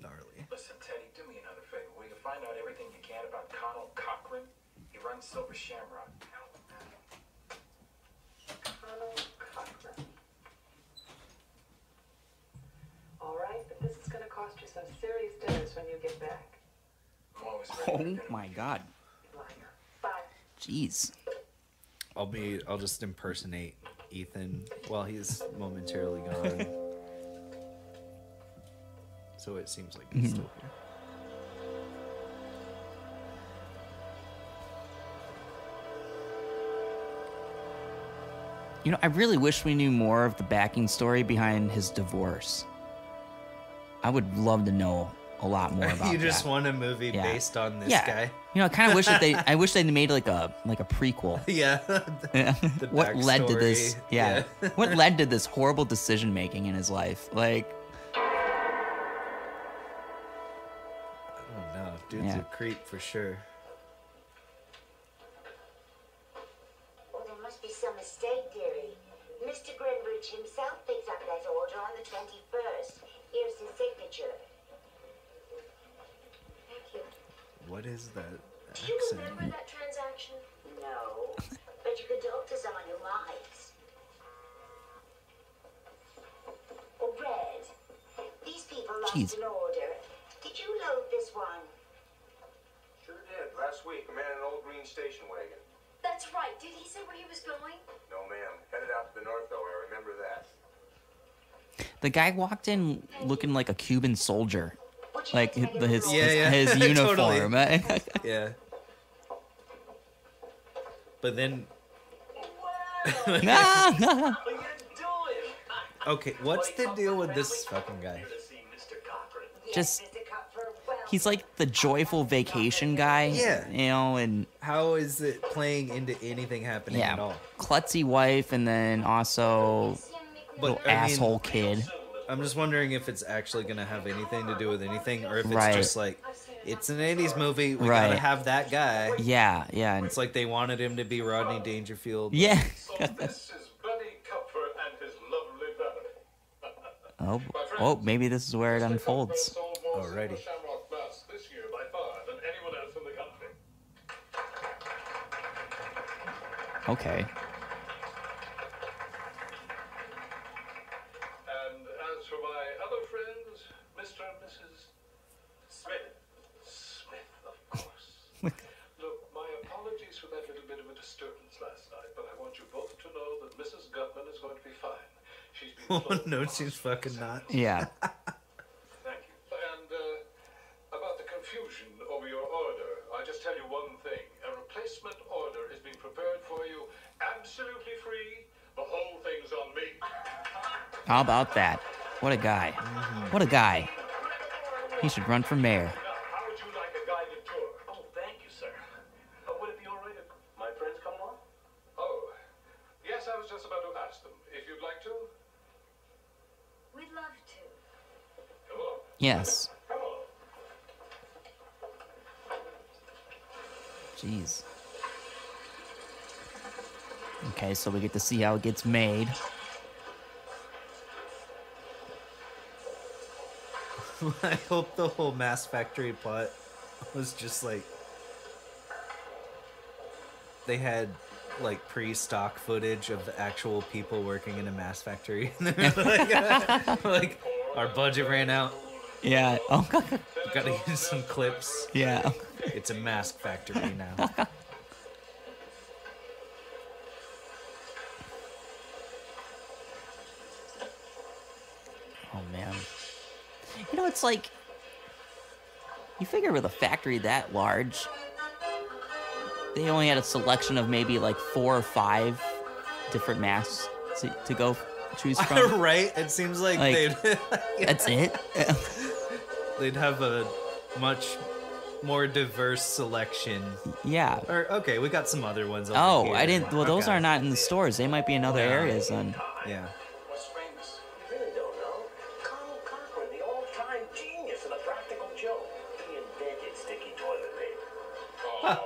gnarly. Listen, Teddy, do me another favor. Will you find out everything you can about Connell Cochran? He runs Silver Shamrock. Connell Cochran. All right, but this is going to cost you some serious dinners when you get back. I'm always ready for Oh dinner. my God. Liar. Bye. Jeez. I'll just impersonate Ethan while he's momentarily gone. So it seems like he's still here. You know, I really wish we knew more of the backing story behind his divorce. I would love to know a lot more about You just that. want a movie Yeah. based on this Yeah. guy? You know, I kind of wish that I wish they made like a prequel. Yeah. What led to this? backstory, Yeah. yeah. What led to this horrible decision making in his life? Like, Oh no, dude's Yeah. a creep for sure. Well, there must be some mistake, dearie. Mr. Greenbridge himself picked up that order on the 21st. Here's his signature. Thank you. What is that Do you remember accent? that transaction? No, but you could talk to someone who might. Oh, Red, these people lost Jeez. an order. Did you load this one? Sure did. Last week, a man in an old green station wagon. That's right. Did he say where he was going? No, ma'am. Headed out to the north, though. I remember that. the guy walked in looking like a Cuban soldier, Would you like to make a his little Yeah, yeah. his Totally. uniform. Yeah. But then, Ah! okay, what's the deal with this fucking guy? Yes, Just- Mr. Cutler, well, He's like the joyful vacation guy. Yeah. You know, and How is it playing into anything happening yeah, at all? klutzy wife, and then also But I mean, asshole kid. I'm just wondering if it's actually gonna have anything to do with anything, or if it's Right. just like it's an '80s movie. We Right. gotta have that guy. Yeah, yeah, and It's like they wanted him to be Rodney Dangerfield. yeah. So this is Buddy Kupfer and his lovely brother. Oh, maybe this is where it unfolds. Sold more Alrighty. Silver Shamrock masks this year by far than anyone else in the country. Okay. And as for my other friends, Mr. and Mrs. Smith. Smith, of course. Look, my apologies for that little bit of a disturbance last night, but I want you both to know that Mrs. Gutman is going to be fine. She's been Oh flown no, from she's fucking not. Yeah. Thank you. And about the confusion over your order, I just tell you one thing. A replacement order is being prepared for you absolutely free. The whole thing's on me. How about that? What a guy. What a guy. He should run for mayor. Now, how would you like a guided tour? Oh, thank you, sir. Would it be all right if my friends come along? Oh, yes, I was just about to ask them. If you'd like to, We'd love to. come on. Yes. Come on. Jeez. Okay, so we get to see how it gets made. I hope the whole Mass Factory plot was just like they had like pre-stock footage of the actual people working in a mass factory. Like our budget ran out. Yeah. Oh, Gotta use some clips. yeah. It's a mask factory now. Oh man. You know, it's like you figure with a factory that large, they only had a selection of maybe like 4 or 5 different masks to go choose from. Right? It seems like, Like, they'd That's it. they'd have a much more diverse selection. Yeah. Or okay, we got some other ones. Over Oh, here. I didn't. Well, those Okay. are not in the stores. They might be in other Yeah. areas then. Yeah. Was famous. You really don't know. Carl Cochran, the all-time genius and a practical joke. He invented sticky toilet paper.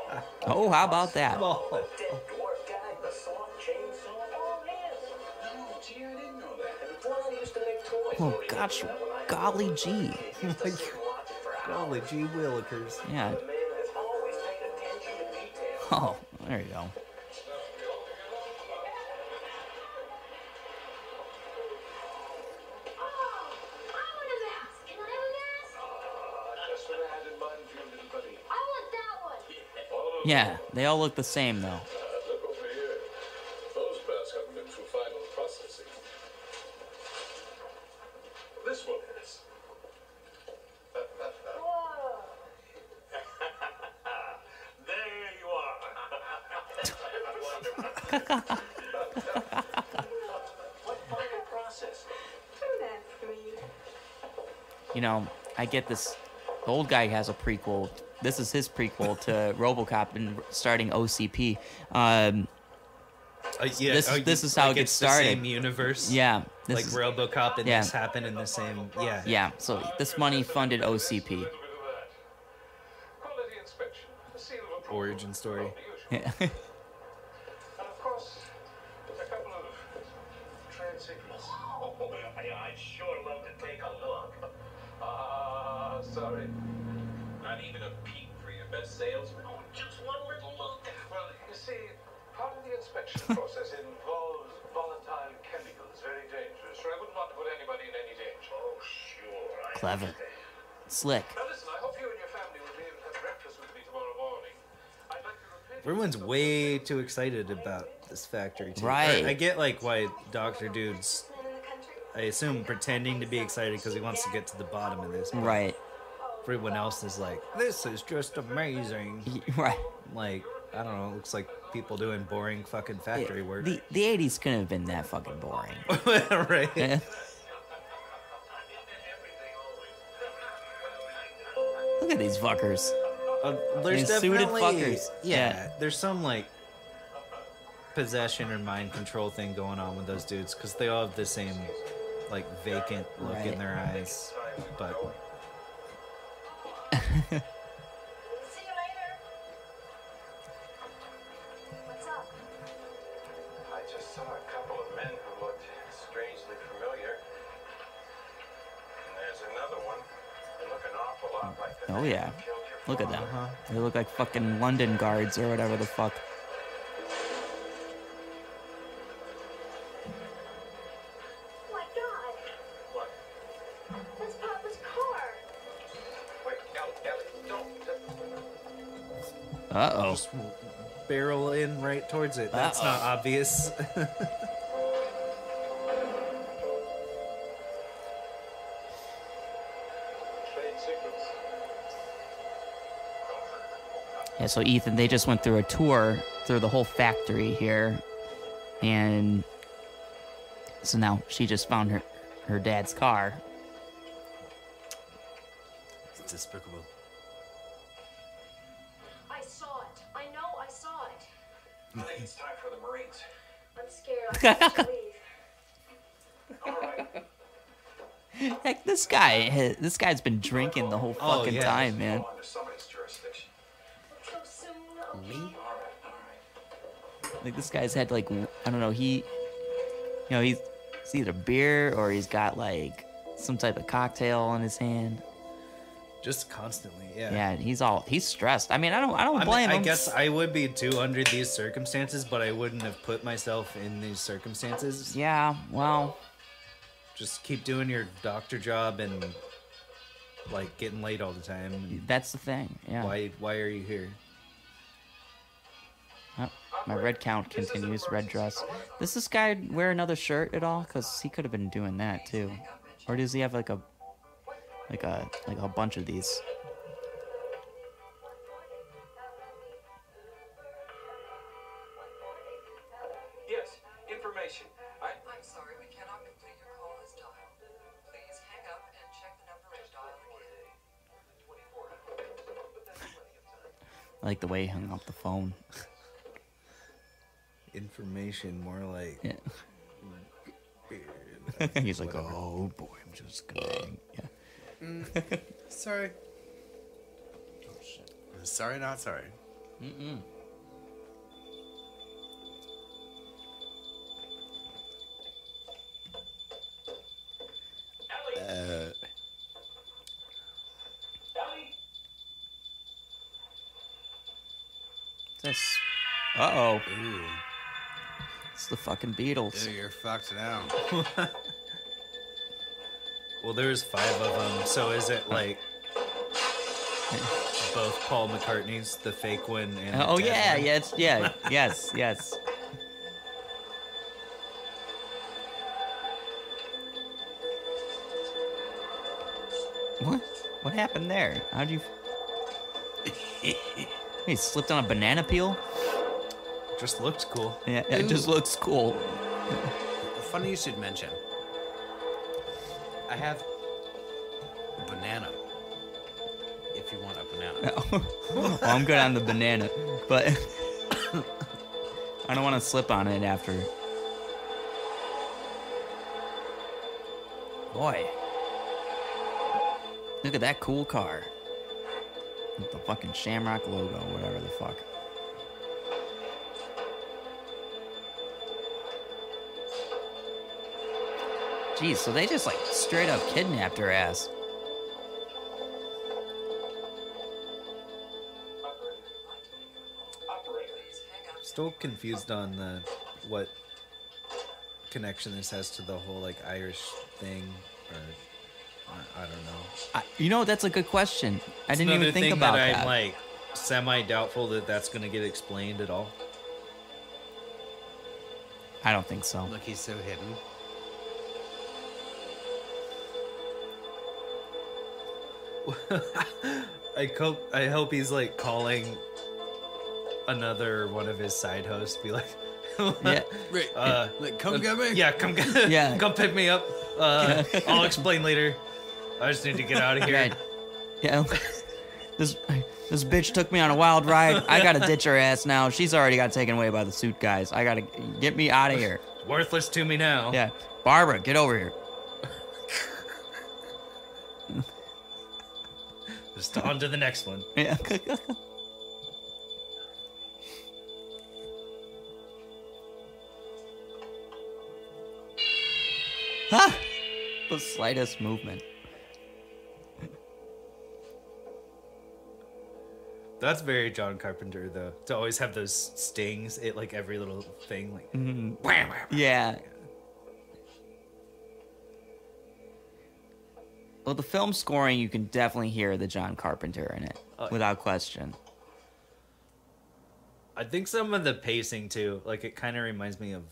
Oh, how about that? Oh. The dead dwarf guy, the saw, chainsaw, all his. Oh, gee, I didn't know that. And before they used to make toys. Oh gosh, golly gee. Golly gee willikers. Yeah. The man has always paid attention to detail. Oh, there you go. Oh, I want a mask. Can I have a mask? Just what I had in mind for you, little buddy. I want that one. All of Yeah, they all look the same though. Look over here. Those masks haven't been through final processing. This one is. Whoa. There you are. What final process? That's sweet. You know, I get this. The old guy has a prequel. This is his prequel to RoboCop and starting OCP. Yeah, This is how it gets it's the started. same universe. Yeah, this Like is, RoboCop and yeah. this happen in the same. Yeah. yeah. So this money funded OCP. A little bit of that. Quality inspection. A seal of approval. Origin story. Well, the usual. Yeah. And of course, a couple of trade secrets. I'd sure love to take a look. Sorry. Not even a peek for your best salesman. Oh, just one little look. Well, you see, part of the inspection process involves volatile chemicals, very dangerous. So I wouldn't want to put anybody in any danger. Oh, sure. I Clever. understand. Slick. Now listen, I hope you and your family will be able to have breakfast with me tomorrow morning. I'd like to repeat. Everyone's way too excited about this factory. Too. Right. I get like why Dr. Dude's, Man in the country. I assume, pretending to be excited because he wants to get to the bottom of this. but Right. Everyone else is like, this is just amazing. Right. Like, I don't know, it looks like people doing boring fucking factory work. The 80s couldn't have been that fucking boring. Right. Yeah. Look at these fuckers. There's These suited definitely, fuckers. Yeah, Yeah. there's some like possession or mind control thing going on with those dudes because they all have the same like vacant look Right. in their eyes. But See you later. What's up? I just saw a couple of men who looked strangely familiar. And there's another one. They look an awful lot like the Oh, man yeah. who killed your Look at them. father. They look like fucking London guards or whatever the fuck. Oh my God. What? That's Papa's car. Wait, Ellie, don't. Uh-oh. just barrel in right towards it. That's not obvious. Trade secrets. Yeah, so Ethan, they just went through a tour through the whole factory here. And so now she just found her dad's car. It's despicable. I saw it. I know I saw it. I think it's time for the Marines. I'm scared. I have to leave. All right. Heck, this guy's been drinking the whole Oh, fucking yeah. time, man. Fall under somebody's jurisdiction. So soon. Okay. All right, all right. Like this guy's had like I don't know, he's either beer or he's got like some type of cocktail in his hand. Just constantly, yeah. Yeah, he's stressed. I mean, I don't blame him. I guess I would be too under these circumstances, but I wouldn't have put myself in these circumstances. Yeah, well, just keep doing your doctor job and like getting late all the time. That's the thing. Yeah. Why are you here? Oh, my red count continues. Red dress. Does this guy wear another shirt at all? Because he could have been doing that too. Or does he have like a bunch of these? Yes, information. I'm sorry, we cannot complete your call as dialed. Please hang up and check the number and dial again. I like the way he hung up the phone. Information, more like. Yeah. He's like, oh boy, I'm just kidding. Yeah. Sorry. Oh shit. Sorry, not sorry. Mm-mm. Ellie. This. Uh-oh. Ooh. It's the fucking Beatles. Ew, you're fucked now. Well, there's 5 of them, so is it like both Paul McCartney's, the fake one, and Oh the dead yeah, one? yes. What happened there? How'd you? He slipped on a banana peel. Just looked cool. Yeah, it just looks cool. Funny you should mention. I have a banana. If you want a banana. Well, I'm good on the banana, but I don't want to slip on it after. Boy, look at that cool car. With the fucking Shamrock logo, whatever the fuck. Jeez, so they just like straight up kidnapped her ass. Still confused on what connection this has to the whole like Irish thing, or I don't know. You know, that's a good question. I didn't even think about that. I'm like semi-doubtful that that's gonna get explained at all. I don't think so. Look, he's so hidden. I hope he's like calling another one of his side hosts, be like, Yeah. Like, come get me. yeah, come get, Yeah. come pick me up. I'll explain later. I just need to get out of here. Right. Yeah. This bitch took me on a wild ride. I gotta ditch her ass now. She's already got taken away by the suit guys. I gotta get me out of here. Worthless to me now. Yeah. Barbara, get over here. Just on to the next one. Yeah. Ah! The slightest movement. That's very John Carpenter, though. To always have those stings, it like every little thing, like wham, wham. Yeah. Well, the film scoring, you can definitely hear the John Carpenter in it, without question. I think some of the pacing too, like it kind of reminds me of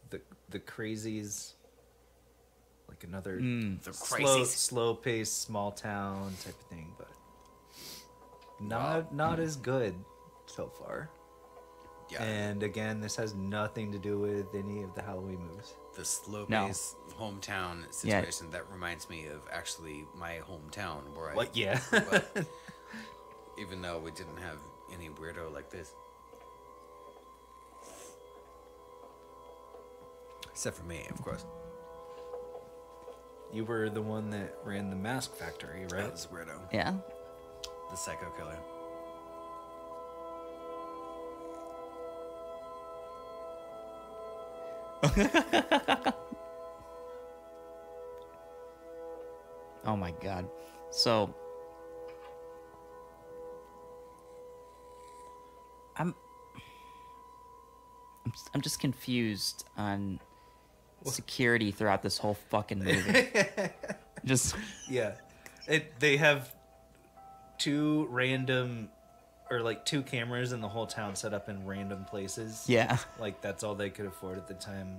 the Crazies, like another The Crazies. slow paced small town type of thing, but not as good so far. Yeah. And again, this has nothing to do with any of the Halloween movies. The slow No. pace hometown Yeah. situation that reminds me of actually my hometown where Like, yeah. grew up, even though we didn't have any weirdo like this. Except for me, of course. You were the one that ran the mask factory, That right? was weirdo. Yeah? The psycho killer. Oh my god. So I'm just confused on security throughout this whole fucking movie. Just Yeah. They have two cameras in the whole town set up in random places. yeah. Like, that's all they could afford at the time.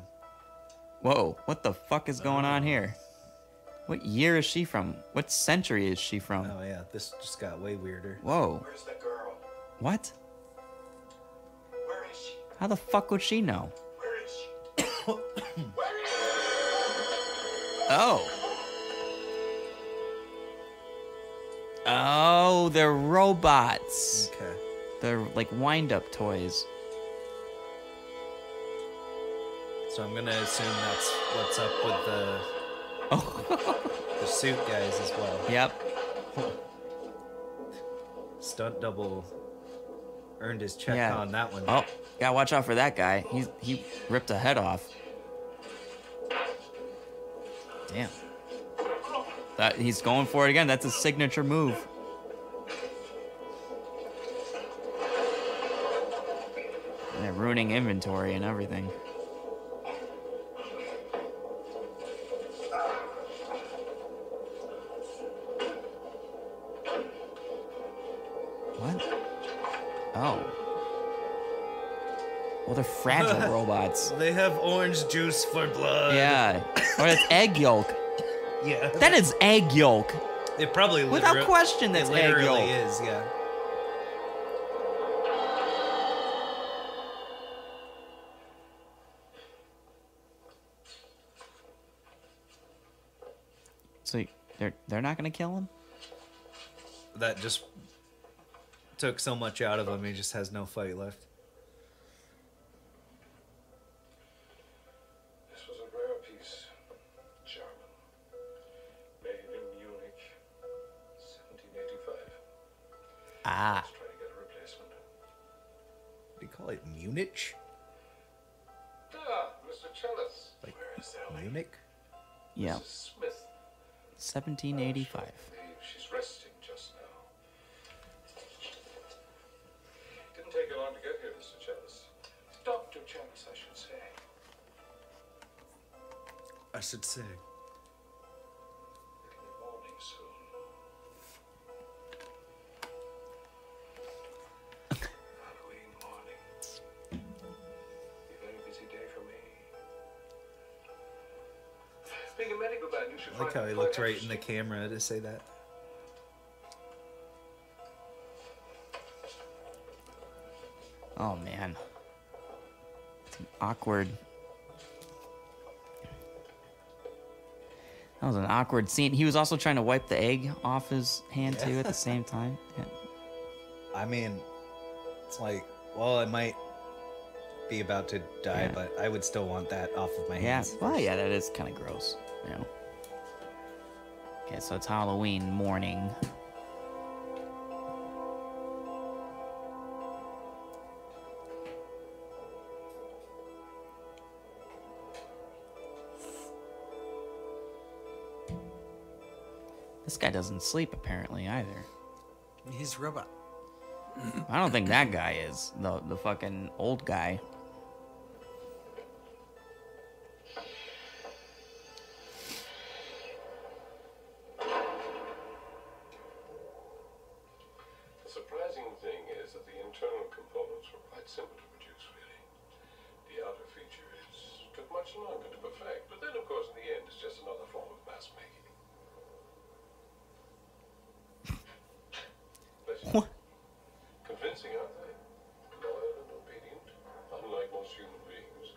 Whoa, what the fuck is going on here? What year is she from? What century is she from? Oh, yeah. This just got way weirder. Whoa. Where's the girl? What? Where is she? How the fuck would she know? Where is she? Where is she? Oh. Oh, they're robots. Okay. They're like wind-up toys. So I'm gonna assume that's what's up with the suit guys as well. Yep. Stunt double earned his check Yeah. on that one. Oh, gotta watch out for that guy. He ripped a head off. Damn. That he's going for it again. That's his signature move. And they're ruining inventory and everything. What? Oh. Well, they're fragile robots. They have orange juice for blood. Yeah. Or it's egg yolk. Yeah. That is egg yolk. It probably Without question, that's it egg literally yolk. is, yeah. So they're not gonna kill him? That just took so much out of him, he just has no fight left. This was a rare piece. German. Made in Munich. 1785. Ah. Let's try to get a replacement. They call it Munich? Ah, Mr. Chalice. Like Where is Ellie? Munich? Yeah. Mrs. Smith. 1785. I believe she's resting just now. Didn't take you long to get here, Mr. Chalice. Dr. Chalice, I should say. I should say. It'll be morning soon. Halloween morning. Be a very busy day for me. Being a medical man, you should I like how he looked right in the camera to say that. Oh man. It's an awkward. That was an awkward scene. He was also trying to wipe the egg off his hand too at the same time. Yeah. I mean, it's like, well, I might be about to die, Yeah. but I would still want that off of my Yeah. hands. Well, yeah, that is kind of gross. You know. Okay, so it's Halloween morning. This guy doesn't sleep apparently either. He's robot. I don't think that guy is the fucking old guy. The surprising thing is that the internal components were quite simple to produce, really. The outer features took much longer to perfect, but then, of course, in the end, it's just another form of mass making. Listen, What? convincing, aren't they? Loyal and obedient, unlike most human beings.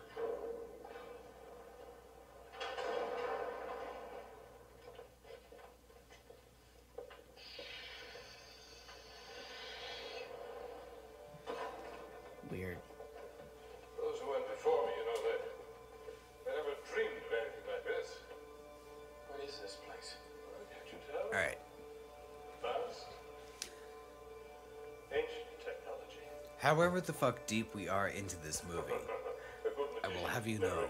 Weird. Those who went before me, you know, they never dreamed of anything like this. What is this place? Can't you tell? All right. Vast. Ancient technology. However the fuck deep we are into this movie, I will have you know,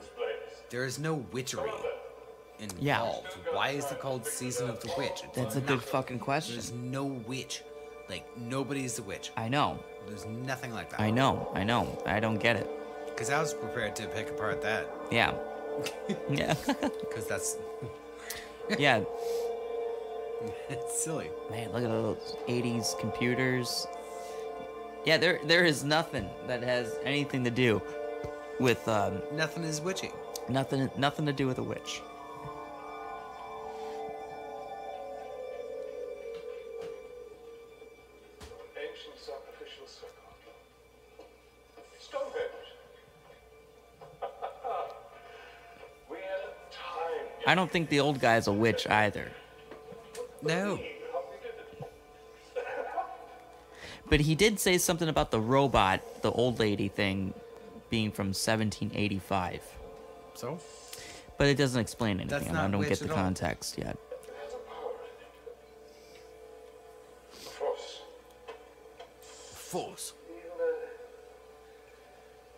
there is no witchery involved. Why is it called Season of the Witch? It's That's a good fucking question. There's no witch. Like, nobody's the witch. I know. There's nothing like that. I know. I don't get it. Because I was prepared to pick apart that. Yeah. Yeah. Because that's... Yeah. It's silly. Man, look at those 80s computers. Yeah, there is nothing that has anything to do with Nothing is witchy. nothing to do with a witch. Ancient sacrificial circle. Stonehenge. We had a time. I don't think the old guy's a witch either. No. But he did say something about the robot, the old lady thing, being from 1785. So? But it doesn't explain That's anything. not I don't witch get the at all. context yet. It has a power in it. The force. Force.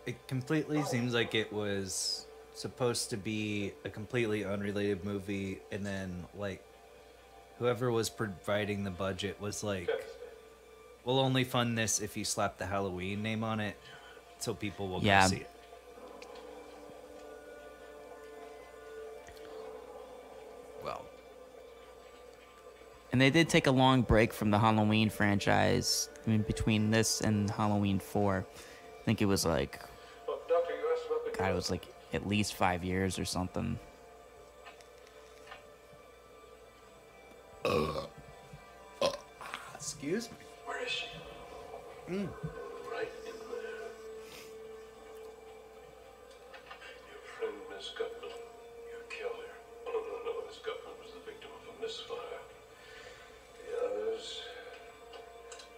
It completely seems like it was supposed to be a completely unrelated movie, and then like whoever was providing the budget was like, we'll only fund this if you slap the Halloween name on it, so people will Yeah. go see it. Well, And they did take a long break from the Halloween franchise. I mean, between this and Halloween 4. I think it was like, Well, Doctor, you asked about the God, it was like at least 5 years or something. Excuse me. Where is she? Right in there. Your friend, Miss Gutman. You killed her. Oh, no, Miss Gutman was the victim of a misfire. The others...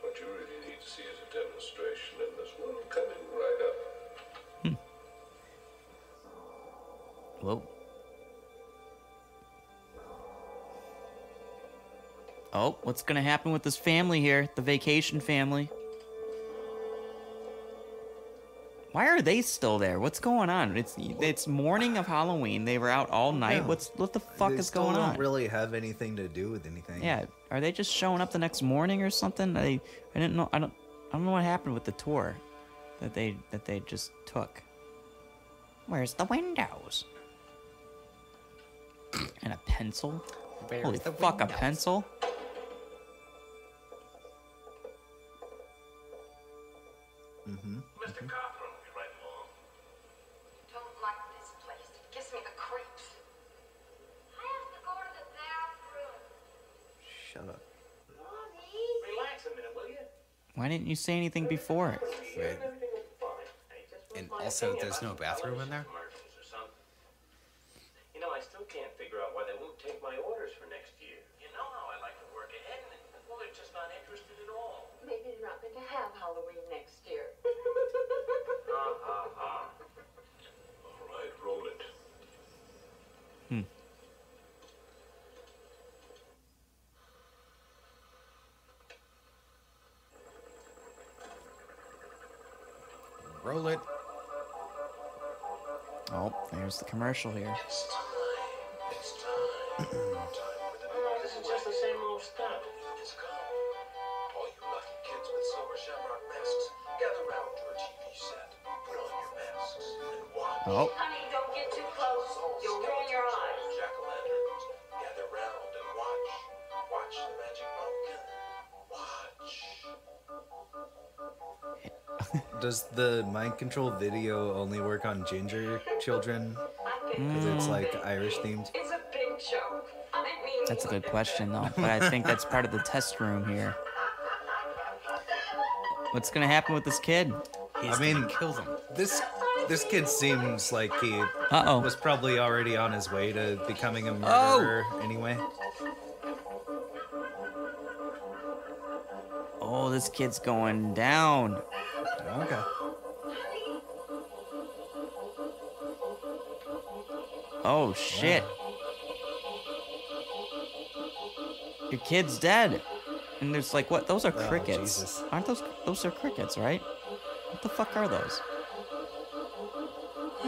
What you really need to see is a demonstration, and there's one coming right up. Whoa. Oh, what's gonna happen with this family here? The vacation family. Why are they still there? What's going on? It's morning of Halloween. They were out all night. Yeah. What the fuck They is still going don't on? really have anything to do with anything. Yeah, are they just showing up the next morning or something? I didn't know. I don't know what happened with the tour that they just took. Where's the windows? And a pencil? Where's Holy the fuck, windows? a pencil? Mr. Carpenter will be right along. Don't like this place. It gives me the creeps. I have to go to the bathroom. Shut up. Mommy. Relax a minute, will you? Why didn't you say anything before? Right. And also, there's no bathroom in there? Commercials or something. You know, I still can't figure out why they won't take my orders for next year. You know how I like to work ahead, and well, they're just not interested at all. Maybe they're not going to have Halloween next year. Uh-huh. All right, roll it. Roll it. Oh, there's the commercial here. It's time. It's time. Time for the new This is just the same old stuff. It's come. All you lucky kids with silver shamrock masks, gather round your TV set. Put on your masks and watch. Oh, Honey, don't get too close. You'll ruin your eyes. Jack-o'-lanterns. Gather round and watch. Watch the magic pumpkin. Watch. Does the mind control video only work on ginger children? Because it's like Irish themed. It's a big joke. I mean, that's a good question though. But I think that's part of the test room here. What's gonna happen with this kid? He's I mean, gonna kill them. This kid seems like he Uh-oh. was probably already on his way to becoming a Oh! murderer anyway. Oh, this kid's going down. Okay. Oh shit. Your kid's dead. And there's like what? Those are crickets. Jesus. Aren't those are crickets, right? What the fuck are those?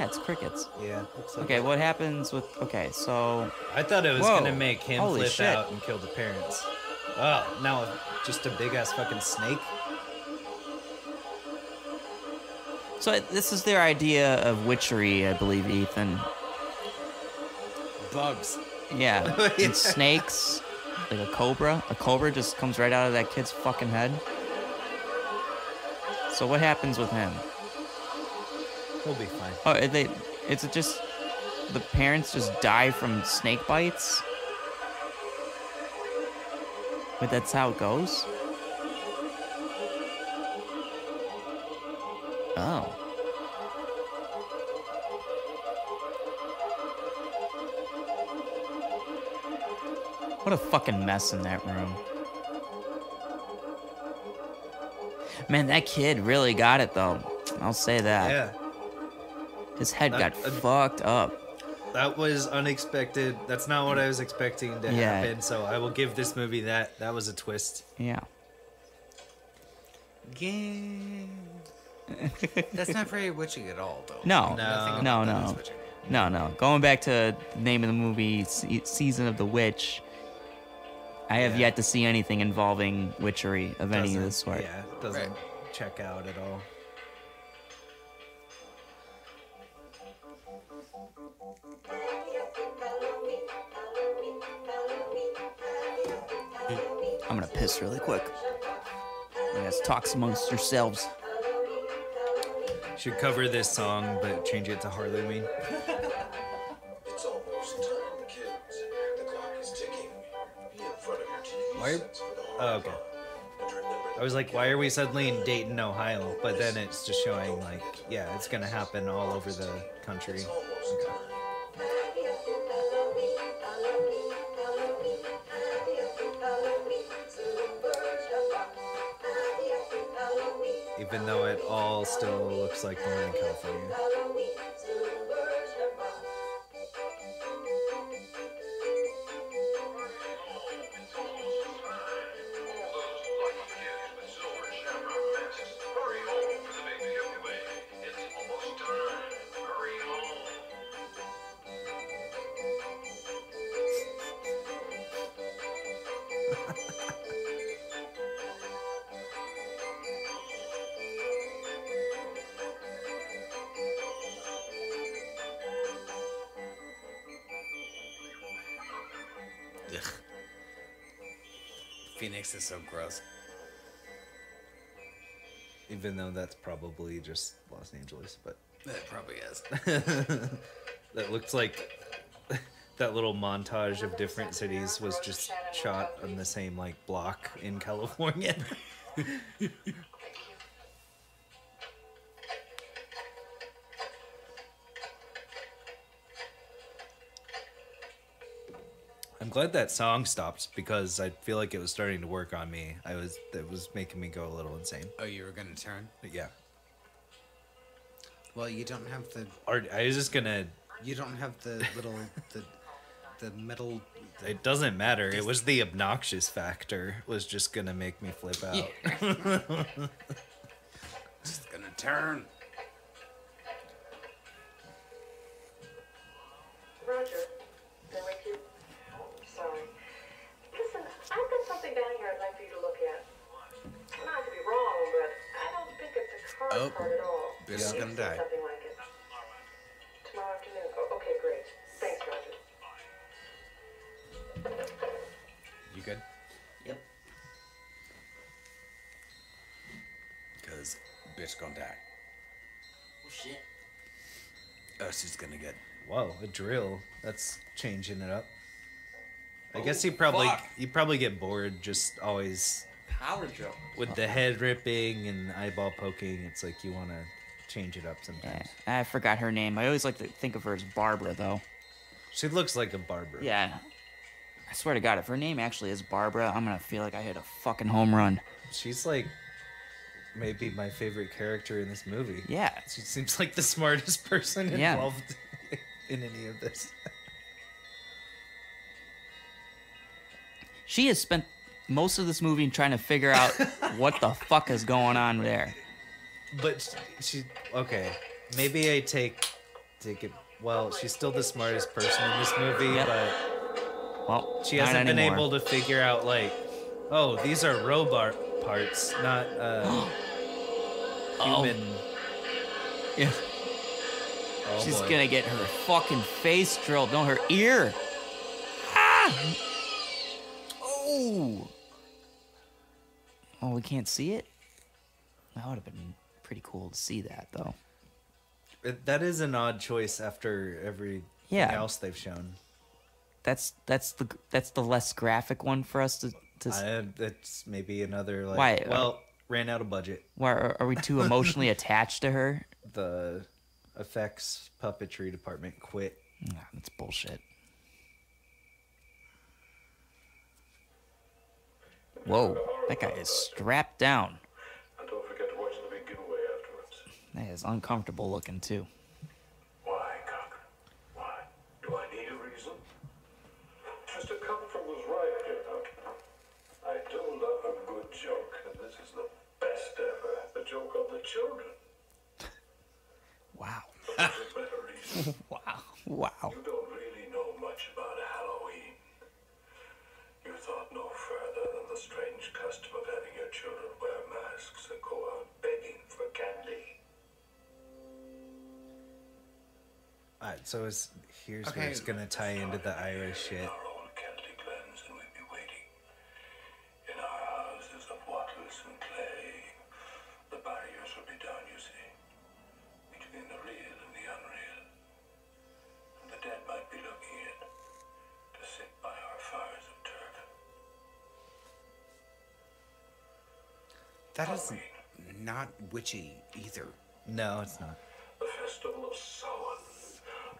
Yeah, it's crickets. Yeah. Looks like Okay, it. what happens with... Okay, so... I thought it was Whoa. gonna make him Holy flip shit. out and kill the parents. Oh, now just a big ass fucking snake. So this is their idea of witchery, I believe, Ethan. Bugs. Yeah. Yeah. And snakes, like a cobra. A cobra just comes right out of that kid's fucking head. So what happens with him? He'll be fine. Oh, is it just the parents just die from snake bites? But that's how it goes? Oh. What a fucking mess in that room. Man, that kid really got it though. I'll say that. Yeah. His head got That- fucked up. That was unexpected. That's not what I was expecting to Yeah. happen. So I will give this movie that. That was a twist. Yeah. That's not very witchy at all, though. No. Nothing No, about that no. is witchy. No. Going back to the name of the movie, Season of the Witch, I have Yeah. yet to see anything involving witchery of any of Doesn't- this sort. Yeah, it doesn't check out at all. I'm gonna piss really quick. You guys talk amongst yourselves. Should cover this song, but change it to Harley Moon. It's almost time, kids. The clock is ticking. Be in front of your TV Why- sets for the Oh, okay. And remember I was like, why are we suddenly in Dayton, Ohio? But then it's just showing, like, yeah, it's gonna happen all over the country. it's almost time. Even though it all still looks like Northern California. Ugh. Phoenix is so gross. Even though that's probably just Los Angeles, but It probably is. that looks like that little montage of different cities was just shot on the same like block in California. I'm glad that song stopped because I feel like it was starting to work on me. It was making me go a little insane. Oh, you were gonna turn? But yeah. Well, you don't have the. Or I was just gonna. You don't have the little the metal. It doesn't matter. It was the obnoxious factor was just gonna make me flip out. Just gonna turn. Roger, can I wake you? Sorry. Listen, I've got something down here I'd like for you to look at. Now, I could be wrong, but I don't think it's a card Oh, card at all. this is You've gonna seen die. Something like it. Tomorrow afternoon. Oh, okay, great. Thanks, Roger. You good? Yep. Cause bitch gonna die. Oh shit. Us is gonna get. Whoa, a drill. That's changing it up. I guess you probably get bored just always Power drill. with the head ripping and eyeball poking. It's like you want to change it up Yeah, sometimes. I forgot her name. I always like to think of her as Barbara, though. She looks like a barber. Yeah. I swear to God, if her name actually is Barbara, I'm gonna feel like I hit a fucking home run. She's like maybe my favorite character in this movie. Yeah. She seems like the smartest person Yeah. involved in any of this. She has spent most of this movie trying to figure out what the fuck is going on there. But she okay. Maybe I take take it. Well, she's still the smartest person in this movie, Yep. but Well, she not hasn't been anymore. able to figure out like, oh, these are robot parts, not human. Yeah. Oh, She's boy. gonna get her fucking face drilled. No, her ear. Ah! Oh. Oh, we can't see it? That would have been pretty cool to see that, though. That is an odd choice after everything else they've shown. That's the less graphic one for us to That's maybe another like. Why? Well, ran out of budget. Why are we too emotionally attached to her? The effects puppetry department quit. Nah, that's bullshit. Whoa, that guy is strapped down. And don't forget to watch the big giveaway afterwards. That is uncomfortable looking too. Why, Cochran? Why? Do I need a reason? Mr. Comfort was right here, Doc. I do love a good joke, and this is the best ever. The joke on the children. Wow. But there's a better reason. Wow. You don't really know much about Halloween. You thought no further than the strange custom of having your children wear masks and go out begging for candy. Alright, so here's Okay. where it's gonna tie into the Irish shit. Our old Celtic lands, and we'd be waiting in our houses of wattles and clay. The barriers would be down, you see, between the real and the unreal. And the dead might be looking in to sit by our fires of turf. That is not witchy either. No, it's not. The festival of Samhain.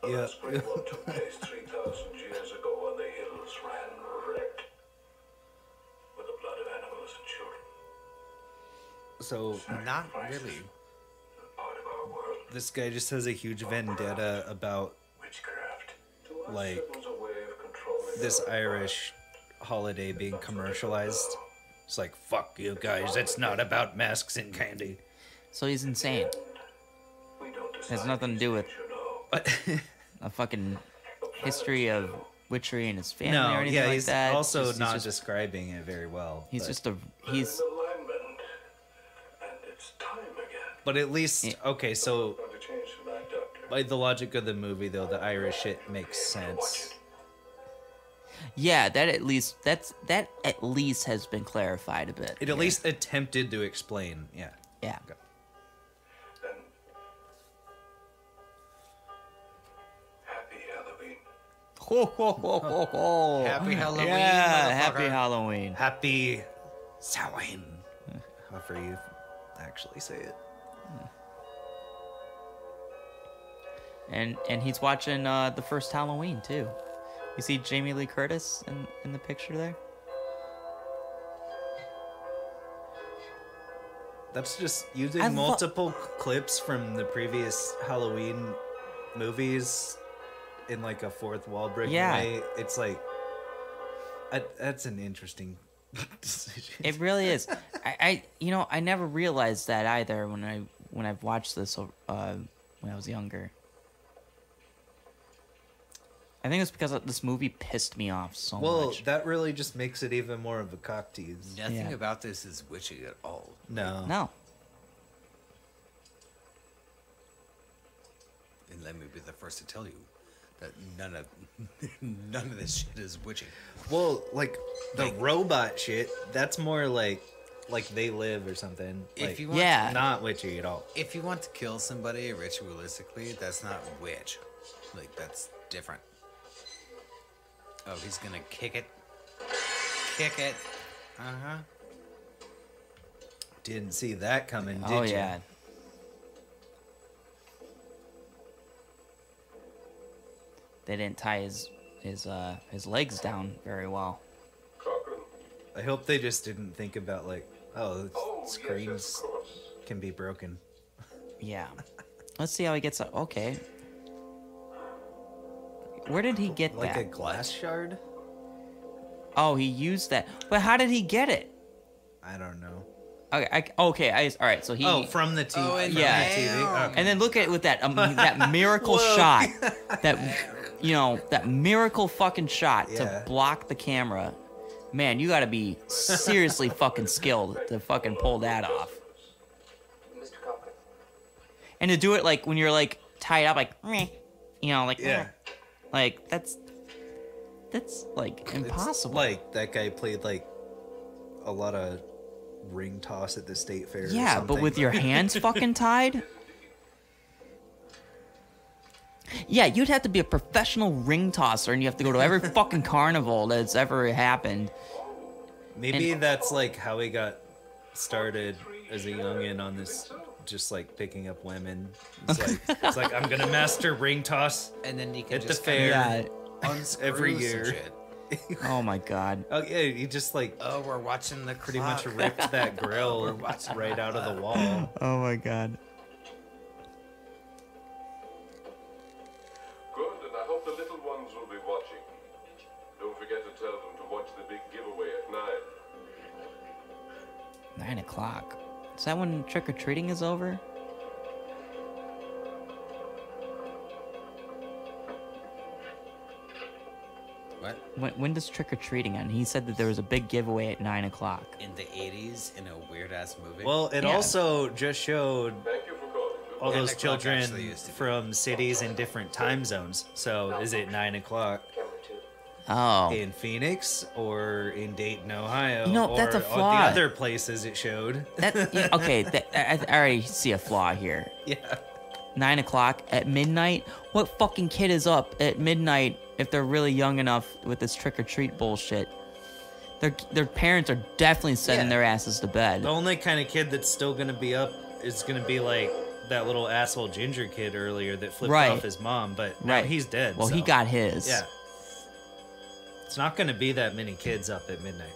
The Yeah. last great one took place 3,000 years ago when the hills ran red with the blood of animals and children. So Not really. Part of our world, this guy just has a huge vendetta about witchcraft. To us, Like, it was a way of controlling this our Irish holiday being commercialized. It's like, fuck you guys, it's not about masks and candy. So he's insane. We don't Has decide nothing to do with these things, you know. But a fucking history of witchery in his family no, or anything yeah, like he's that. also He's not just, describing it very well. He's but, just a There's he's alignment, and it's time again. But at least okay, so Going to change from that, Doctor. by the logic of the movie, though, the Irish shit makes sense. yeah. That at least has been clarified a bit. It at least attempted to explain. Yeah. yeah. Okay. Then, happy Halloween. Ho, ho, ho, ho, ho. Happy Halloween, Yeah, happy motherfucker. Halloween. Happy Samhain. However you actually say it. And he's watching the first Halloween too. You see Jamie Lee Curtis in the picture there? That's just using I multiple clips from the previous Halloween movies in like a fourth wall breaking Yeah. way. It's like that's an interesting decision. It really is. I never realized that either when I've watched this when I was younger. I think it's because this movie pissed me off so Well, much. that really just makes it even more of a cock tease. Nothing Yeah. about this is witchy at all. No. No. And let me be the first to tell you that none of this shit is witchy. Well, like the robot shit, that's more like They Live or something. If Like, you want Yeah. not witchy at all. if you want to kill somebody ritualistically, that's not witch. Like, that's different. Oh, he's gonna kick it. Kick it. Uh-huh. Didn't see that coming, did Oh you? yeah. They didn't tie his legs down very well. Cochran. I hope they just didn't think about like, oh, Oh, yes, screens of course. can be broken. Yeah. Let's see how he gets up. Okay. Where did he get Like that? a glass shard? Oh, he used that. But how did he get it? I don't know. All right. So he. Oh, from the TV. Oh, and Yeah. TV. Okay. And then look at it with that that miracle shot, that miracle fucking shot Yeah. to block the camera. Man, you got to be seriously fucking skilled to fucking pull that off. Mr. Cochran. And to do it like when you're like tied up, like, meh, like, Yeah. meh. Like that's like impossible. It's like that guy played like a lot of ring toss at the state fair. Yeah, or but something. with your hands fucking tied. Yeah, you'd have to be a professional ring tosser, and you have to go to every fucking carnival that's ever happened. Maybe that's like how he got started as a youngin on this, just like picking up women. It's like I'm gonna master ring toss And then you can at the just fair Yeah. unscrew every some year. shit. Oh my god. Oh yeah, he just like Oh, we're watching the pretty much clock. ripped that We're grill watching right the out of the clock. wall. Oh my god. Good, and I hope the little ones will be watching. Don't forget to tell them to watch the big giveaway at 9. 9 o'clock. Is that when trick or treating is over? What? When does trick or treating end? He said that there was a big giveaway at 9 o'clock. In the 80s in a weird ass movie? Well, it Yeah. also just showed Thank you for calling. all Yeah, those the clock children actually used to be. from cities in different time zones. So is it 9 o'clock Camera 2. Oh. in Phoenix or in Dayton, Ohio? You know, that's or a flaw. the other places it showed. Okay, I already see a flaw here. Yeah. 9 o'clock at midnight? What fucking kid is up at midnight if they're really young enough with this trick or treat bullshit? Their parents are definitely sending Yeah. their asses to bed. The only kind of kid that's still gonna be up is gonna be like that little asshole ginger kid earlier that flipped Right. off his mom, but now Right. he's dead. Well, he so- got his. Yeah. It's not gonna be that many kids up at midnight.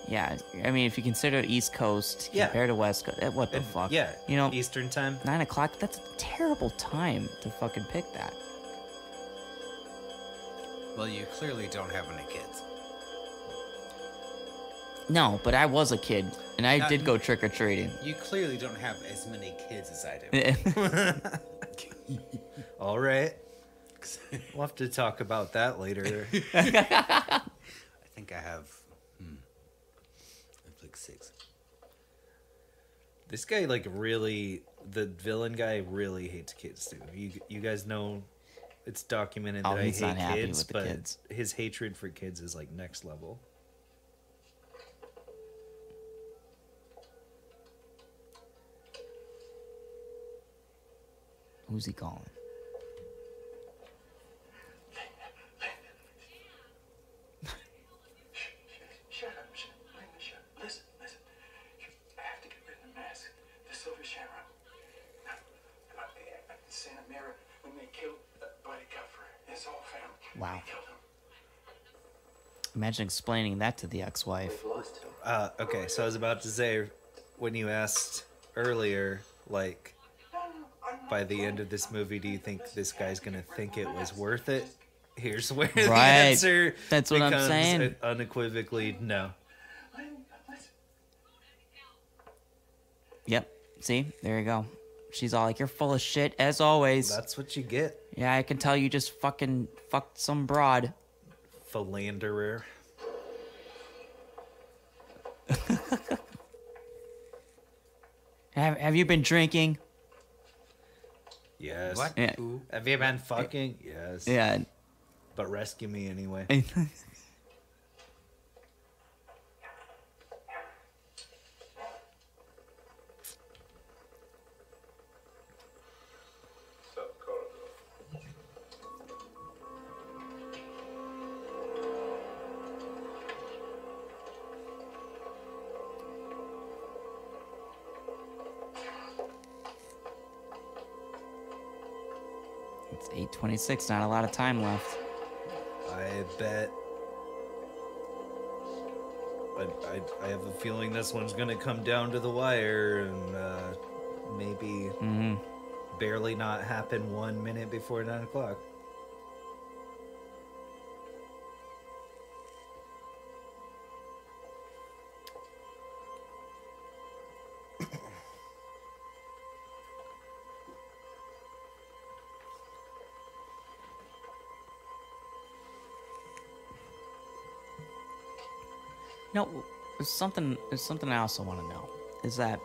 Yeah, I mean, if you consider East Coast Yeah. compared to West Coast, what the fuck? Yeah. You know, Eastern time. 9 o'clock, that's a terrible time to fucking pick that. Well, you clearly don't have any kids. No, but I was a kid, and I did go trick or treating. You clearly don't have as many kids as I do. All right. We'll have to talk about that later. I think I have. I have like 6. This guy, like, really, the villain guy really hates kids too. You guys know, it's documented Oh, that I he's hate not happy kids, with the but kids. his hatred for kids is like next level. Who's he calling? Shut up, Linda, shut up. Listen. I have to get rid of the mask. The silver shamrock. In Santa Mara, when they killed Buddy Cuffer, his whole family. Wow. They killed him. Imagine explaining that to the ex-wife. We've lost him. Okay, so I was about to say, when you asked earlier, like, by the end of this movie, do you think this guy's gonna think it was worth it? Here's where the Right. answer That's what I'm becomes saying. unequivocally no. Yep. See? There you go. She's all like, you're full of shit, as always. That's what you get, Yeah, I can tell you just fucking fucked some broad. philanderer. Have you been drinking? Yes. What? Yeah. Who? Have you been fucking? Yes. Yeah. But rescue me anyway. South corridor. It's 8:26. Not a lot of time left. I bet. I have a feeling this one's gonna come down to the wire and maybe barely not happen 1 minute before 9 o'clock. No, there's something I also want to know is that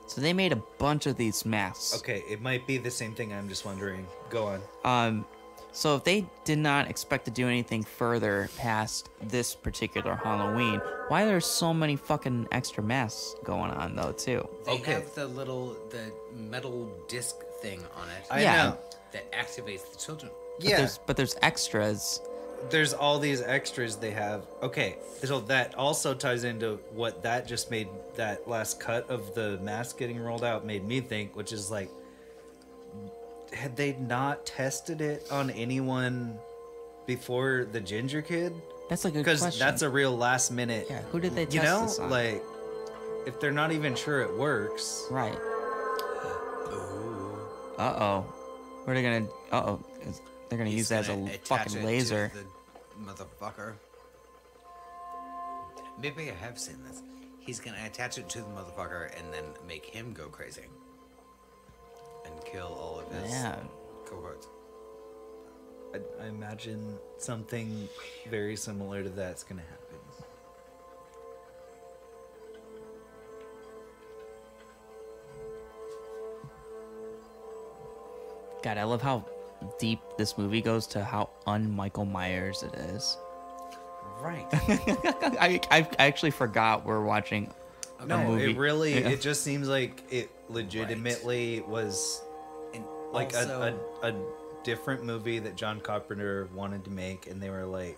so they made a bunch of these masks. Okay, it might be the same thing. I'm just wondering. Go on. So if they did not expect to do anything further past this particular Halloween, why are there so many fucking extra masks going on though too? They Okay. have the metal disc thing on it I Yeah. know. that activates the children. Yeah. But there's extras. There's all these extras they have. Okay, so that also ties into what that just made, that last cut of the mask getting rolled out made me think, which is like, had they not tested it on anyone before the ginger kid? That's a good Because question. that's a real last minute. Yeah, who did they test You know, this on? like, if they're not even sure it works. Right. Uh-oh. What are they gonna... Uh-oh. They're gonna use that as a fucking laser. The motherfucker. Maybe I have seen this. He's gonna attach it to the motherfucker and then make him go crazy. And kill all of his Yeah. cohorts. I imagine something very similar to that's gonna happen. God, I love how deep this movie goes to how un-Michael Myers it is. Right. I actually forgot we're watching a No, movie. it really, Yeah. it just seems like it legitimately was And like also, a different movie that John Carpenter wanted to make, and they were like,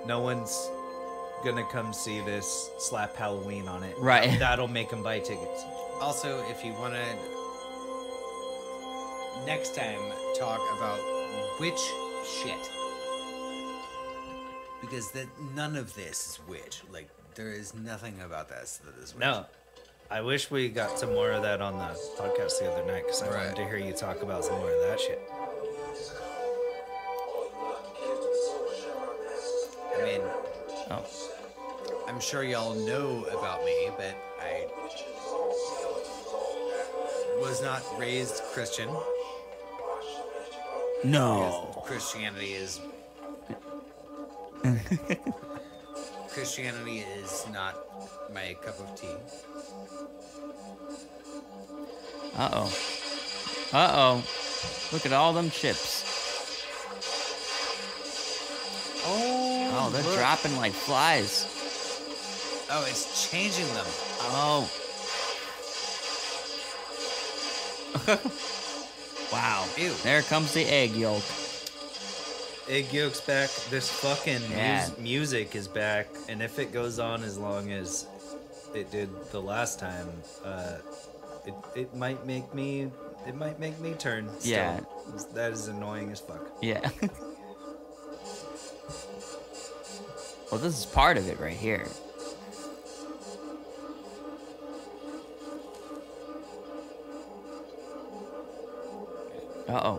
no one's gonna come see this, slap Halloween on it. Right. That'll make them buy tickets. also, if you want to next time talk about witch shit, because none of this is witch. Like, there is nothing about this that is witch. No, I wish we got some more of that on the podcast the other night, because I wanted Right. to hear you talk about some more of that shit. I mean, Oh. I'm sure y'all know about me, but I was not raised Christian. No. Christianity is Christianity is not my cup of tea. Uh-oh. Uh-oh. Look at all them chips. Oh, they're dropping like flies. Oh, it's changing them. Oh. Wow. Ew. There comes the egg yolk. Egg yolk's back. This fucking Yeah. music is back, and if it goes on as long as it did the last time, it might make me turn. Still. Yeah. That is annoying as fuck. Yeah. Well, this is part of it right here. Uh-oh.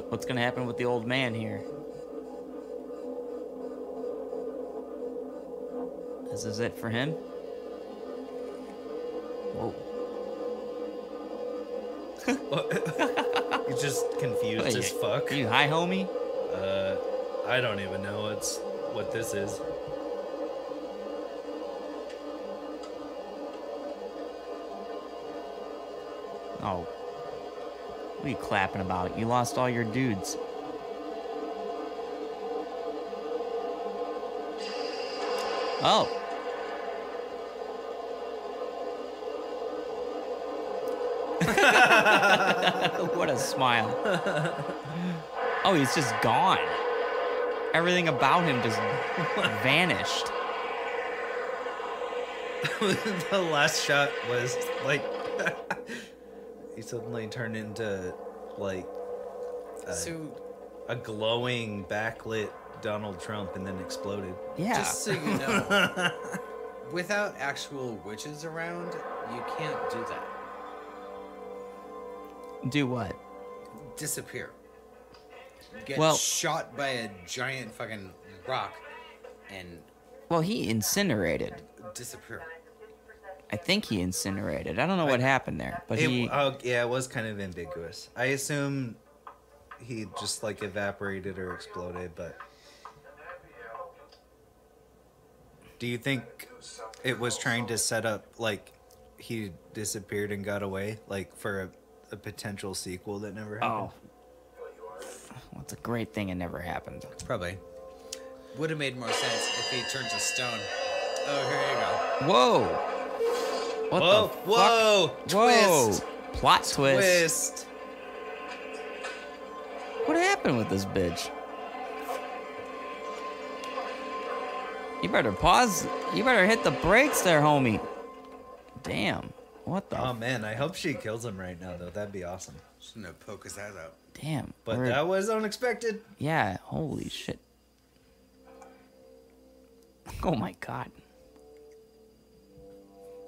What's gonna happen with the old man here? This is it for him? Whoa. He's just confused as fuck. You hi, homie? I don't even know what this is. Oh. What are you clapping about? You lost all your dudes. Oh. What a smile. Oh, he's just gone. Everything about him just vanished. The last shot was like he suddenly turned into like So, a glowing backlit Donald Trump and then exploded. Yeah. just so you know, without actual witches around, you can't do that. Do what? Disappear. Get Well- shot by a giant fucking rock and Well, he incinerated. disappear. I think he incinerated. I don't know what happened there, but he. Yeah, it was kind of ambiguous. I assume he just like evaporated or exploded, but Do you think it was trying to set up, like, he disappeared and got away, like, for a potential sequel that never happened? Well, it's a great thing it never happened. Probably. Would have made more sense if he turned to stone. Oh, here you go. Whoa! What Whoa, the fuck? whoa, Whoa! twist. Plot twist. Twist. What happened with this bitch? You better pause. You better hit the brakes there, homie. Damn. What the? Oh, man, I hope she kills him right now, though. That'd be awesome. Just gonna poke his head out. Damn. But that was unexpected. Yeah. Holy shit. Oh my god.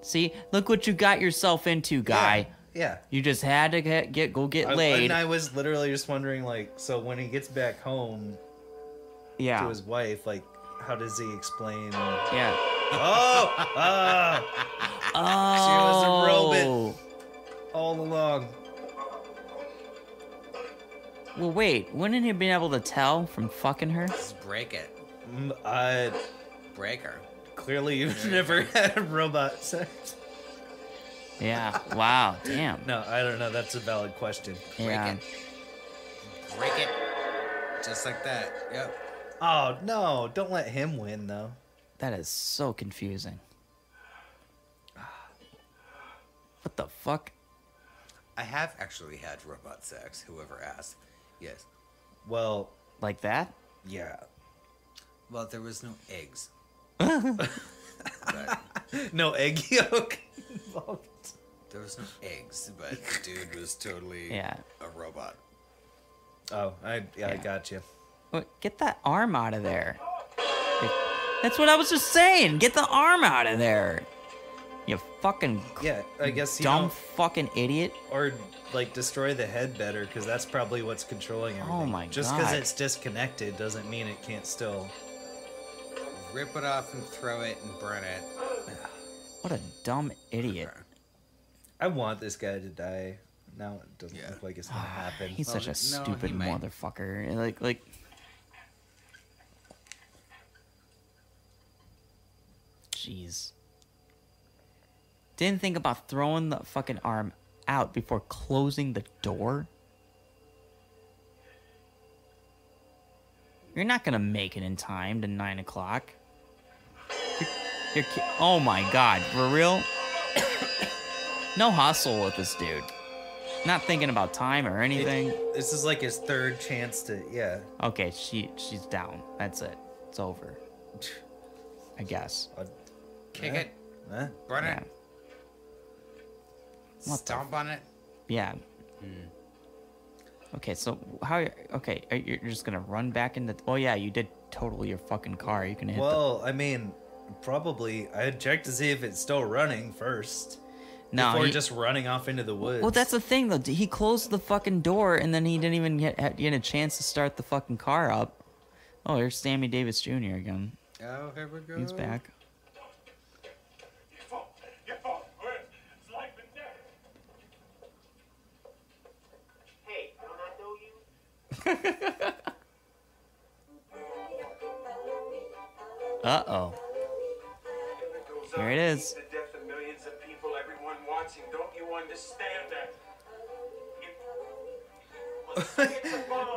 See, look what you got yourself into, guy. Yeah. You just had to go get laid. And I was literally just wondering, like, so when he gets back home Yeah. to his wife, like, how does he explain? Yeah. Oh! Oh. She was a robot all along. Well, wait. Wouldn't he have been able to tell from fucking her? Just break it. Break her. Clearly, you've never had robot sex. Yeah. Wow. Damn. No, I don't know. That's a valid question. Yeah. Break it. Just like that. Yep. Oh, no. Don't let him win, though. That is so confusing. What the fuck? I have actually had robot sex, whoever asked. Yes. Well, Like that? yeah. Well, there was no eggs. But No egg yolk involved. there was no eggs, but the dude was totally Yeah. a robot. Oh, I got you. Wait, get that arm out of there. That's what I was just saying. Get the arm out of there. You fucking Yeah, I guess you dumb know, fucking idiot. or like destroy the head better, because that's probably what's controlling everything. Oh my Just because God. it's disconnected doesn't mean it can't still. Rip it off and throw it and burn it. What a dumb idiot. Okay. I want this guy to die. Now it doesn't Yeah. look like it's gonna happen. He's such a no, stupid he might. motherfucker. Like. Jeez. Didn't think about throwing the fucking arm out before closing the door? You're not gonna make it in time to 9 o'clock. Oh my god, for real? No hustle with this dude. Not thinking about time or anything. This is like his third chance to, yeah. Okay, she's down. That's it. It's over. I guess. Kick it. Huh? Burn Yeah. it. What the Stomp on it. Yeah. Okay, so how? Okay, you're just gonna run back in the? Oh yeah, you did total your fucking car. You can hit. Well, I mean, probably I'd check to see if it's still running first. No, before he- just running off into the woods. Well, that's the thing though. He closed the fucking door and then he didn't even get a chance to start the fucking car up. Oh, here's Sammy Davis Jr. again. Oh, here we go. He's back. Your fault. Your fault. It's life and death. Hey, don't I know you? Uh-oh. Here it is. The death of millions of people, everyone watching. Don't you understand that?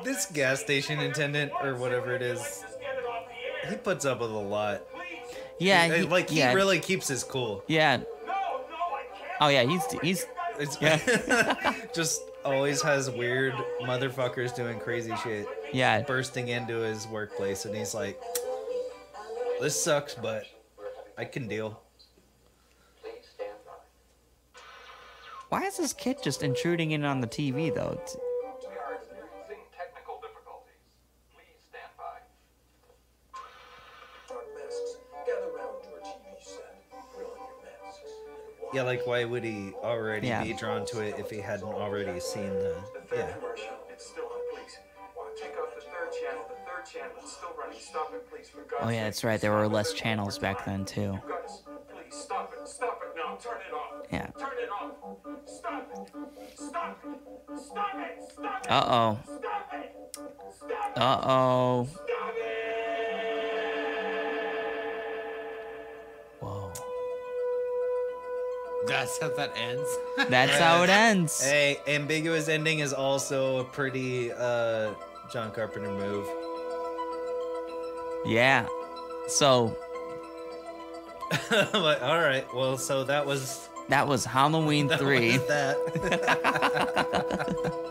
This gas station attendant or whatever it is, Just get it off the air, he puts up with a lot. please. Yeah, He yeah, really keeps his cool. Yeah. No, I can't. Oh yeah, he's It's yeah. just always has weird motherfuckers doing crazy shit, Yeah. bursting into his workplace, and he's like, "This sucks, but I can deal." Please stand by. Why is this kid just intruding in on the TV though? We are experiencing technical difficulties. Please stand by. Dark masks, gather round your TV set. Put on your masks. Yeah, like why would he already Yeah. be drawn to it if he hadn't already seen the? The third Yeah. commercial. It's still on, please. Take off the third channel. The third channel. It's still running. Stop it, please. For God's Oh yeah, sake. that's right. There were Stop it. less There's channels more back time. then too. You guys, please stop it. Stop it now. Turn it off. Yeah. Turn it off. Stop it. Stop it. Stop it. Stop it. Uh-oh. Stop it. Stop it. Uh-oh. Stop it. That's how that ends. That's how it ends. Hey, ambiguous ending is also a pretty John Carpenter move. Yeah. So But, all right, well, so that was Halloween 3. was that.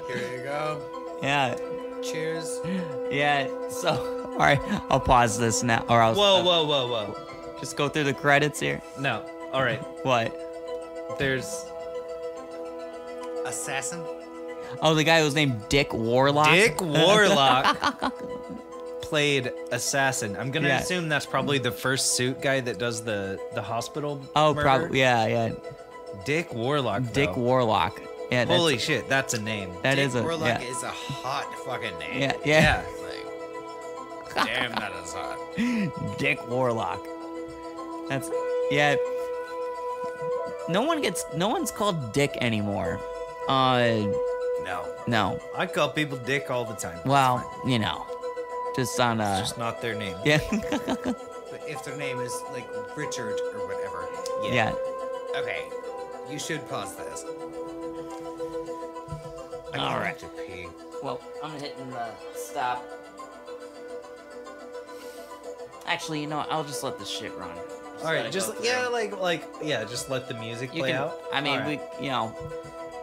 Here you go. Yeah. Cheers. Yeah. So, all right, I'll pause this now, or I'll Whoa. just go through the credits here. No, all right. What? There's Assassin. Oh, the guy who was named Dick Warlock. Dick Warlock played assassin. I'm gonna Yeah. assume that's probably the first suit guy that does the hospital. Oh, murder. probably. Yeah. Dick Warlock. Dick though. Warlock. Yeah. That's, Holy shit, that's a name. That Dick is a Warlock yeah. is a hot fucking name. Yeah. Yeah. Like, damn, that is hot. Dick Warlock. That's yeah. No one's called Dick anymore. No. I call people Dick all the time. Well, just on It's just not their name. yeah. But if their name is like Richard or whatever. Yeah. Okay, you should pause this. All right. To pee. Well, I'm hitting the stop. Actually, I'll just let this shit run. All right, let it just go through. just let the music You play can, out. I mean, All right.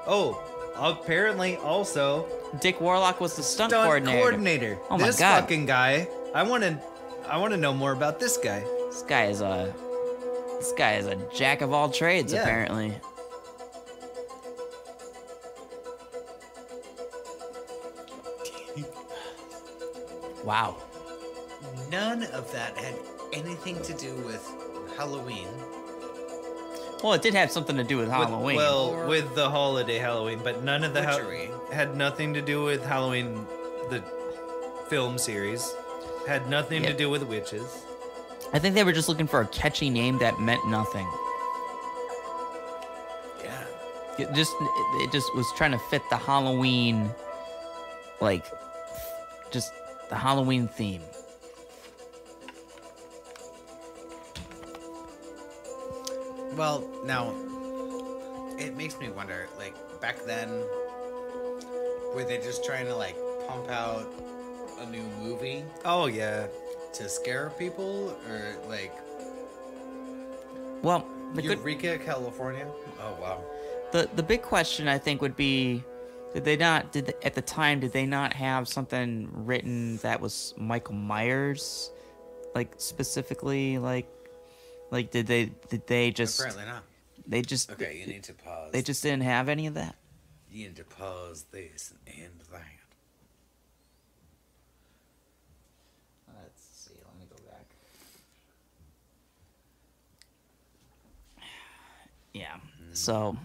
Oh, apparently also Dick Warlock was the stunt stunt coordinator. Oh my this God. fucking guy. I want to know more about this guy. This guy is a jack of all trades, Yeah. apparently. Wow. None of that had anything to do with Halloween. Well, it did have something to do with Halloween. With the holiday Halloween, but none of the Witchery. had nothing to do with Halloween, the film series. Had nothing to Yeah. do with witches. I think they were just looking for a catchy name that meant nothing. Yeah. It just was trying to fit the Halloween, just the Halloween theme. Well, now, it makes me wonder, like, back then, were they just trying to, like, pump out a new movie Oh yeah. to scare people? Or, like, Well, Eureka, California? Oh, wow. the big question I think would be, at the time did they not have something written that was Michael Myers, like specifically like did they just Apparently not. they just Okay, you need to pause. they just didn't have any of that? You need to pause this and that. Let's see. Let me go back. Yeah. So.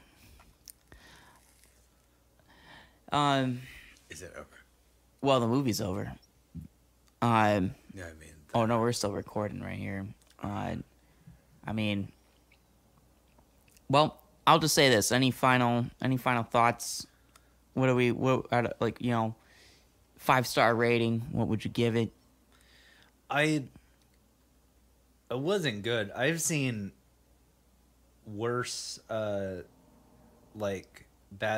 Is it over? Well, the movie's over. No, I mean. Oh no, we're still recording right here. I mean. Well, I'll just say this. Any final thoughts? What 5-star rating? What would you give it? It wasn't good. I've seen worse bad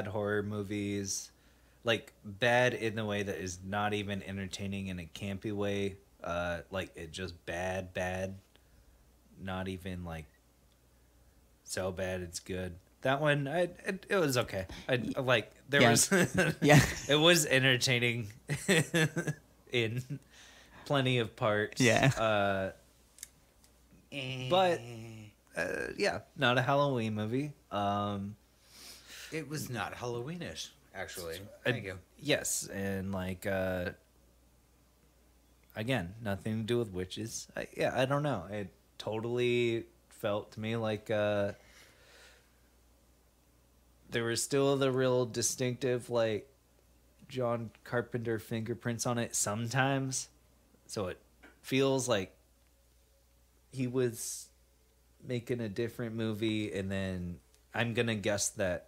horror movies, like bad in the way that is not even entertaining in a campy way, like it just bad, not even like so bad it's good. That one, it was okay. Yeah. Was Yeah. it was entertaining in plenty of parts. Yeah. But yeah, not a Halloween movie. It was not Halloweenish, actually. Thank you. Yes, and again, nothing to do with witches. I don't know. It totally felt to me like there was still the real distinctive John Carpenter fingerprints on it sometimes. So it feels like he was making a different movie, and then I'm gonna guess that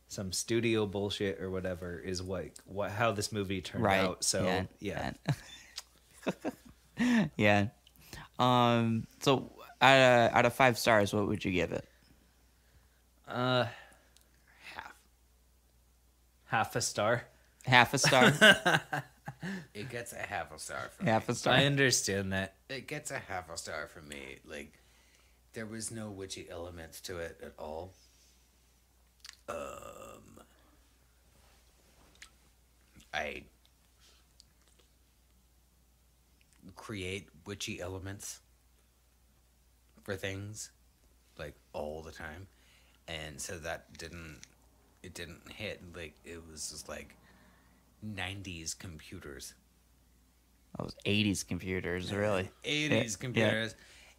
some studio bullshit or whatever is how this movie turned out. So yeah. Yeah. So out of 5 stars, what would you give it? Half. Half a star. Half a star. It gets a half a star from me. Half a star. I understand that. It gets a half a star from me. Like, there was no witchy elements to it at all. I create witchy elements for things like all the time, and so that didn't hit. Like, it was just like 90s computers. Those 80s computers, really. 80s computers.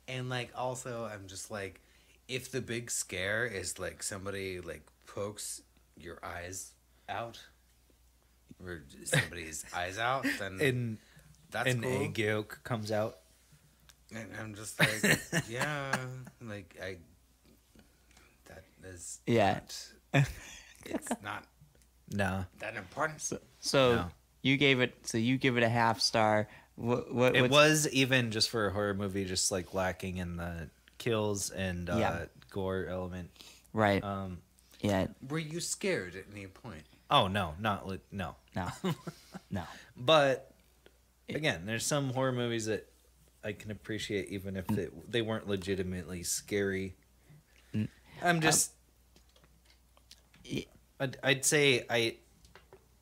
And like, also, I'm just like, if the big scare is like somebody like pokes your eyes out, or somebody's eyes out, then And that's an cool. egg yolk comes out. And I'm just like, yeah, like that is Yeah. not, it's not No. that important. So No. you give it a half star. What It what's- was, even just for a horror movie, just like lacking in the kills and Yeah. gore element. right. Yeah. Were you scared at any point? Oh no, no. No. No. But again, there's some horror movies that I can appreciate even if they weren't legitimately scary. I'm just I'd say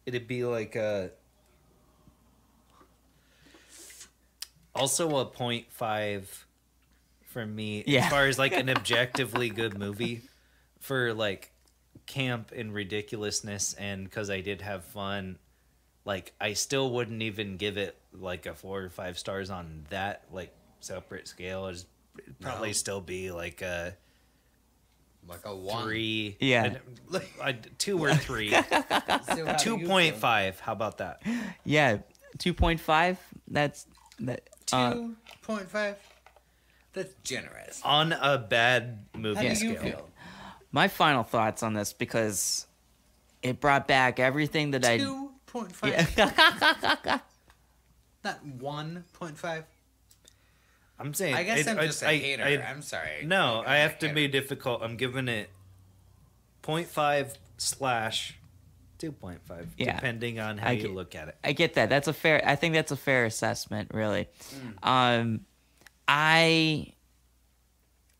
it'd be like also a 0.5 from me Yeah. as far as like an objectively good movie for like camp and ridiculousness, and because I did have fun. Like, I still wouldn't even give it like a 4 or 5 stars on that like separate scale. It'd probably No. still be like a Like a 1. 3. Yeah. 2 or 3. 2.5. How about that? Yeah. 2.5. That's that. 2.5. That's generous. On a bad movie How do scale. you feel? My final thoughts on this, because it brought back everything that I. 2.5. Not 1.5. I'm saying. I guess I'm just a hater. I- I'm sorry. No, Like, I have I'm to not be kidding. difficult. I'm giving it 0.5/2.5, Yeah. depending on how I you get- look at it. I get that. That's a fair. I think that's a fair assessment, really.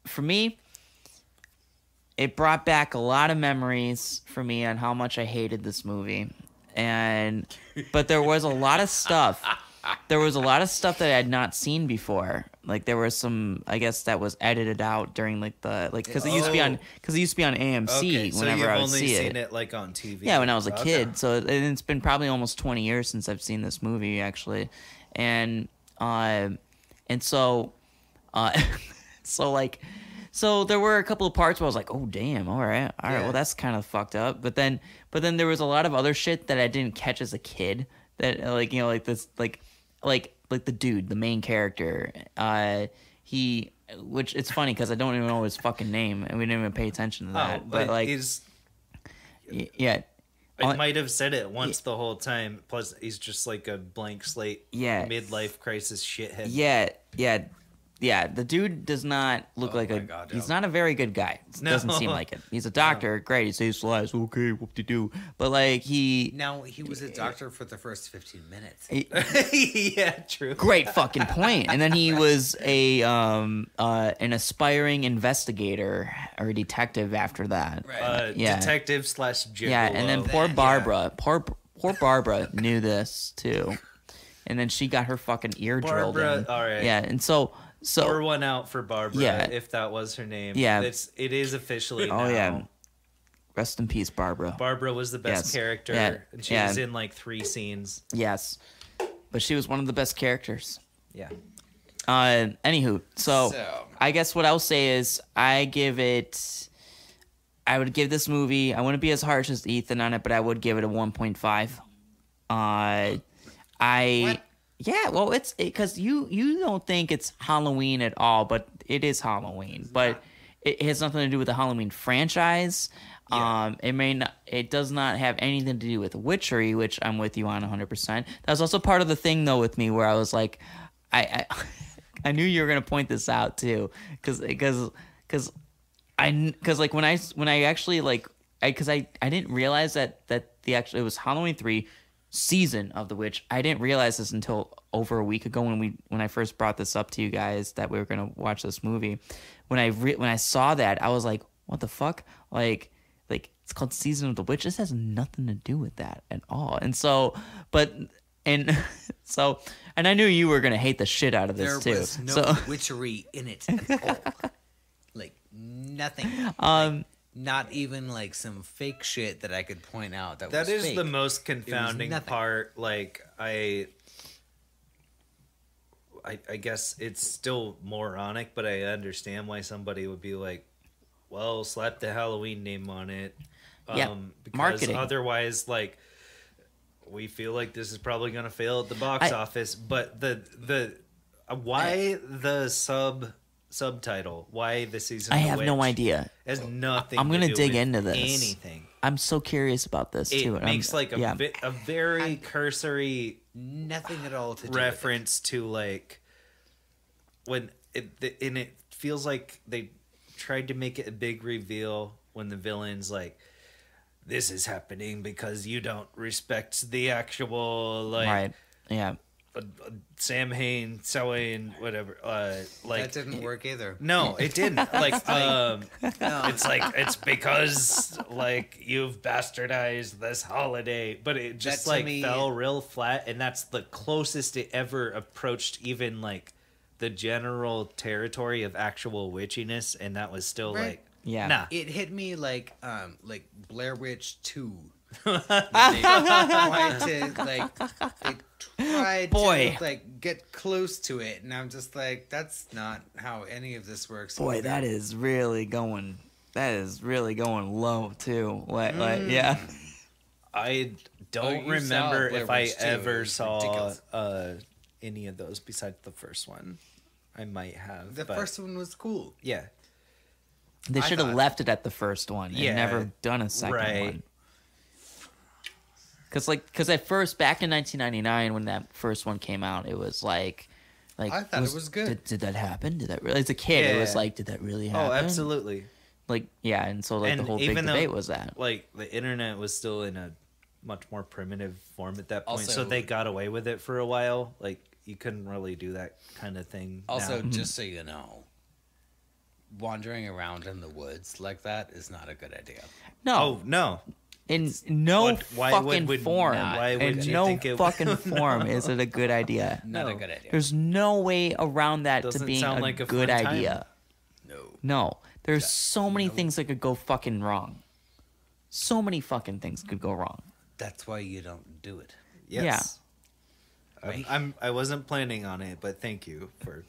For me, it brought back a lot of memories for me on how much I hated this movie, but there was a lot of stuff. There was a lot of stuff that I had not seen before. Like, there was some, I guess, that was edited out during because it used to be on AMC Okay, so whenever you've I would only see seen it. it like on TV. Yeah, when I was a Okay. kid. So it's been probably almost 20 years since I've seen this movie, actually. And so so there were a couple of parts where I was like, oh damn, all right, Yeah. well, that's kind of fucked up. But then there was a lot of other shit that I didn't catch as a kid, that like the dude, the main character, which it's funny because I don't even know his fucking name, and we didn't even pay attention to that. Oh, but like, he's. yeah. I might have said it once the whole time. Plus, he's just like a blank slate, Yeah. midlife crisis shithead. Yeah. The dude does not look like my God, he's no. not a very good guy. No. Doesn't seem like it. He's a doctor. Great. He saves lives. Okay, whoop de doo. But like Now, he was a doctor for the first 15 minutes. yeah, true. great fucking point. And then he was an aspiring investigator or detective after that. Right. Yeah. Detective / gigolo. Yeah, and then poor Yeah. Barbara. Poor Barbara knew this too. And then she got her fucking ear drilled Barbara, in. all right. Yeah, and so Pour one out for Barbara, Yeah. if that was her name. Yeah. It is officially oh now. yeah. Rest in peace, Barbara. Barbara was the best Yes. character, Yeah. and she Yeah. was in like 3 scenes. Yes. But she was one of the best characters. Yeah. Anywho, so So- I guess what I'll say is I would give this movie, I wouldn't be as harsh as Ethan on it, but I would give it a 1.5. What? Yeah, well, it's because you don't think it's Halloween at all, but it is Halloween. But it has nothing to do with the Halloween franchise. It does not have anything to do with witchery, which I'm with you on 100%. That was also part of the thing, though, with me, where I was like, I knew you were gonna point this out too, because because like when I actually like because I didn't realize that it was Halloween 3 season of the witch. I didn't realize this until over a week ago when I first brought this up to you guys that we were gonna watch this movie. When I saw that, I was like, what the fuck? Like it's called Season of the Witch. This has nothing to do with that at all. And so, and I knew you were gonna hate the shit out of this too. There was no so, witchery in it at all. Like nothing. Not even like some fake shit that I could point out that was is fake. the most confounding nothing. part. Like I guess it's still moronic, but I understand why somebody would be like, well, slap the Halloween name on it. Yeah, Because marketing. otherwise, like, we feel like this is probably going to fail at the box office. But why the subtitle? Why the Season I of the have Witch? no idea. Has nothing. I'm gonna to do dig with into this. Anything. I'm so curious about this It too. and makes like yeah. a very cursory nothing at all to do reference to like when it feels like they tried to make it a big reveal when the villain's like, this is happening because you don't respect the actual like Right. Yeah. Sam Hain, Sewing, whatever. Like that didn't work either. no, it didn't. Like, it's like it's because like you've bastardized this holiday, but it just That to like me- fell real flat, and that's the closest it ever approached even like the general territory of actual witchiness, and that was still Right. like, Yeah. nah. It hit me like Blair Witch 2. They tried Boy. to like get close to it, and I'm just like, that's not how any of this works. Boy, that is really going low too. Like yeah. I don't you remember saw Blair if I Witch 2. It ever was saw ridiculous. any of those besides the first one. I might have. The but first one was cool. yeah. They I should have thought- left it at the first one and Yeah, never done a second right. one. Because at first, back in 1999, when that first one came out, it was like I thought it was good. Did that happen? Did that really? As a kid, it was Yeah. like, did that really happen? Oh, absolutely. Like, yeah, and so like And the whole big even though- debate was that. Like the internet was still in a much more primitive form at that point, so Also- they got away with it for a while. Like you couldn't really do that kind of thing. Also, now. just so you know, wandering around in the woods like that is not a good idea. No, Oh no! in no why fucking would form, not? Why would in you no think it- fucking form is it a good idea. Not a No. good idea. There's no way around that to Doesn't being sound a like a good fun time. idea. No. No, there's so many things that could go fucking wrong. So many fucking things could go wrong. That's why you don't do it. Yes. I wasn't planning on it, but thank you for.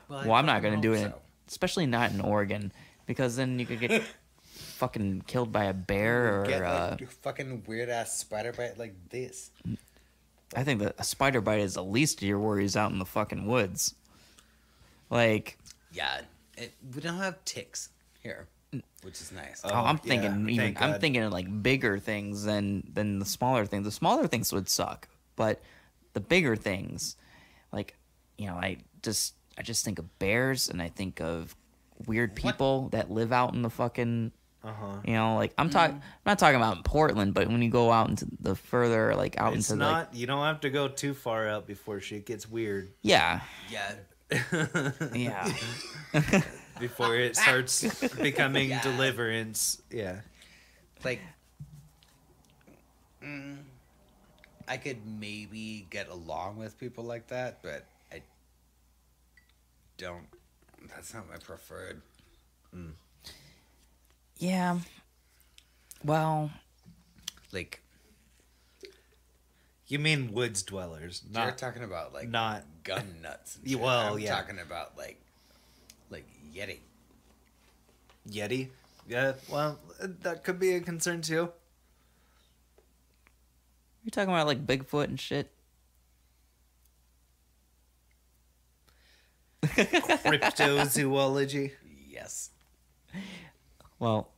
Well, I'm not gonna do it, so. especially not in Oregon, because then you could get fucking killed by a bear or. Get like a fucking weird ass spider bite like this. I think that a spider bite is the least of your worries out in the fucking woods. Like, Yeah, we don't have ticks here, which is nice. I'm yeah, thinking even thank I'm God. thinking of like bigger things than the smaller things. The smaller things would suck, but the bigger things, like, you know, I just think of bears and I think of weird people that live out in the fucking. You know, like I'm not talking about in Portland, but when you go out into the further, like out It's into not. like You don't have to go too far out before shit gets weird. yeah, Yeah, yeah. Before it starts becoming Yeah. deliverance. Yeah. like, I could maybe get along with people like that, but I don't. That's not my preferred. Yeah. Well, Like, You mean woods dwellers, you're not talking about like not- gun nuts. And Yeah, shit. well, I'm yeah. talking about like Yeti. Yeti. Yeah, well, that could be a concern too. you're talking about like Bigfoot and shit. Cryptozoology. Yes, Well,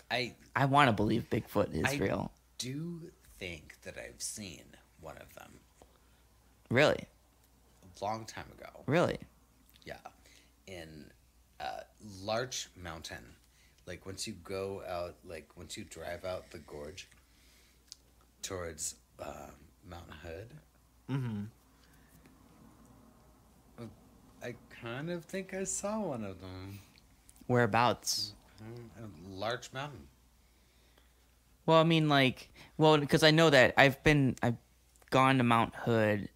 I I want to believe Bigfoot is I- real. do think that I've seen one of them Really, a long time ago. really. Yeah, in Larch Mountain. Like once you go out, like once you drive out the gorge towards Mount Hood. Mm-hmm. I kind of think I saw one of them. Whereabouts? Larch Mountain. Well, I mean, like, well, because I know that I've gone to Mount Hood,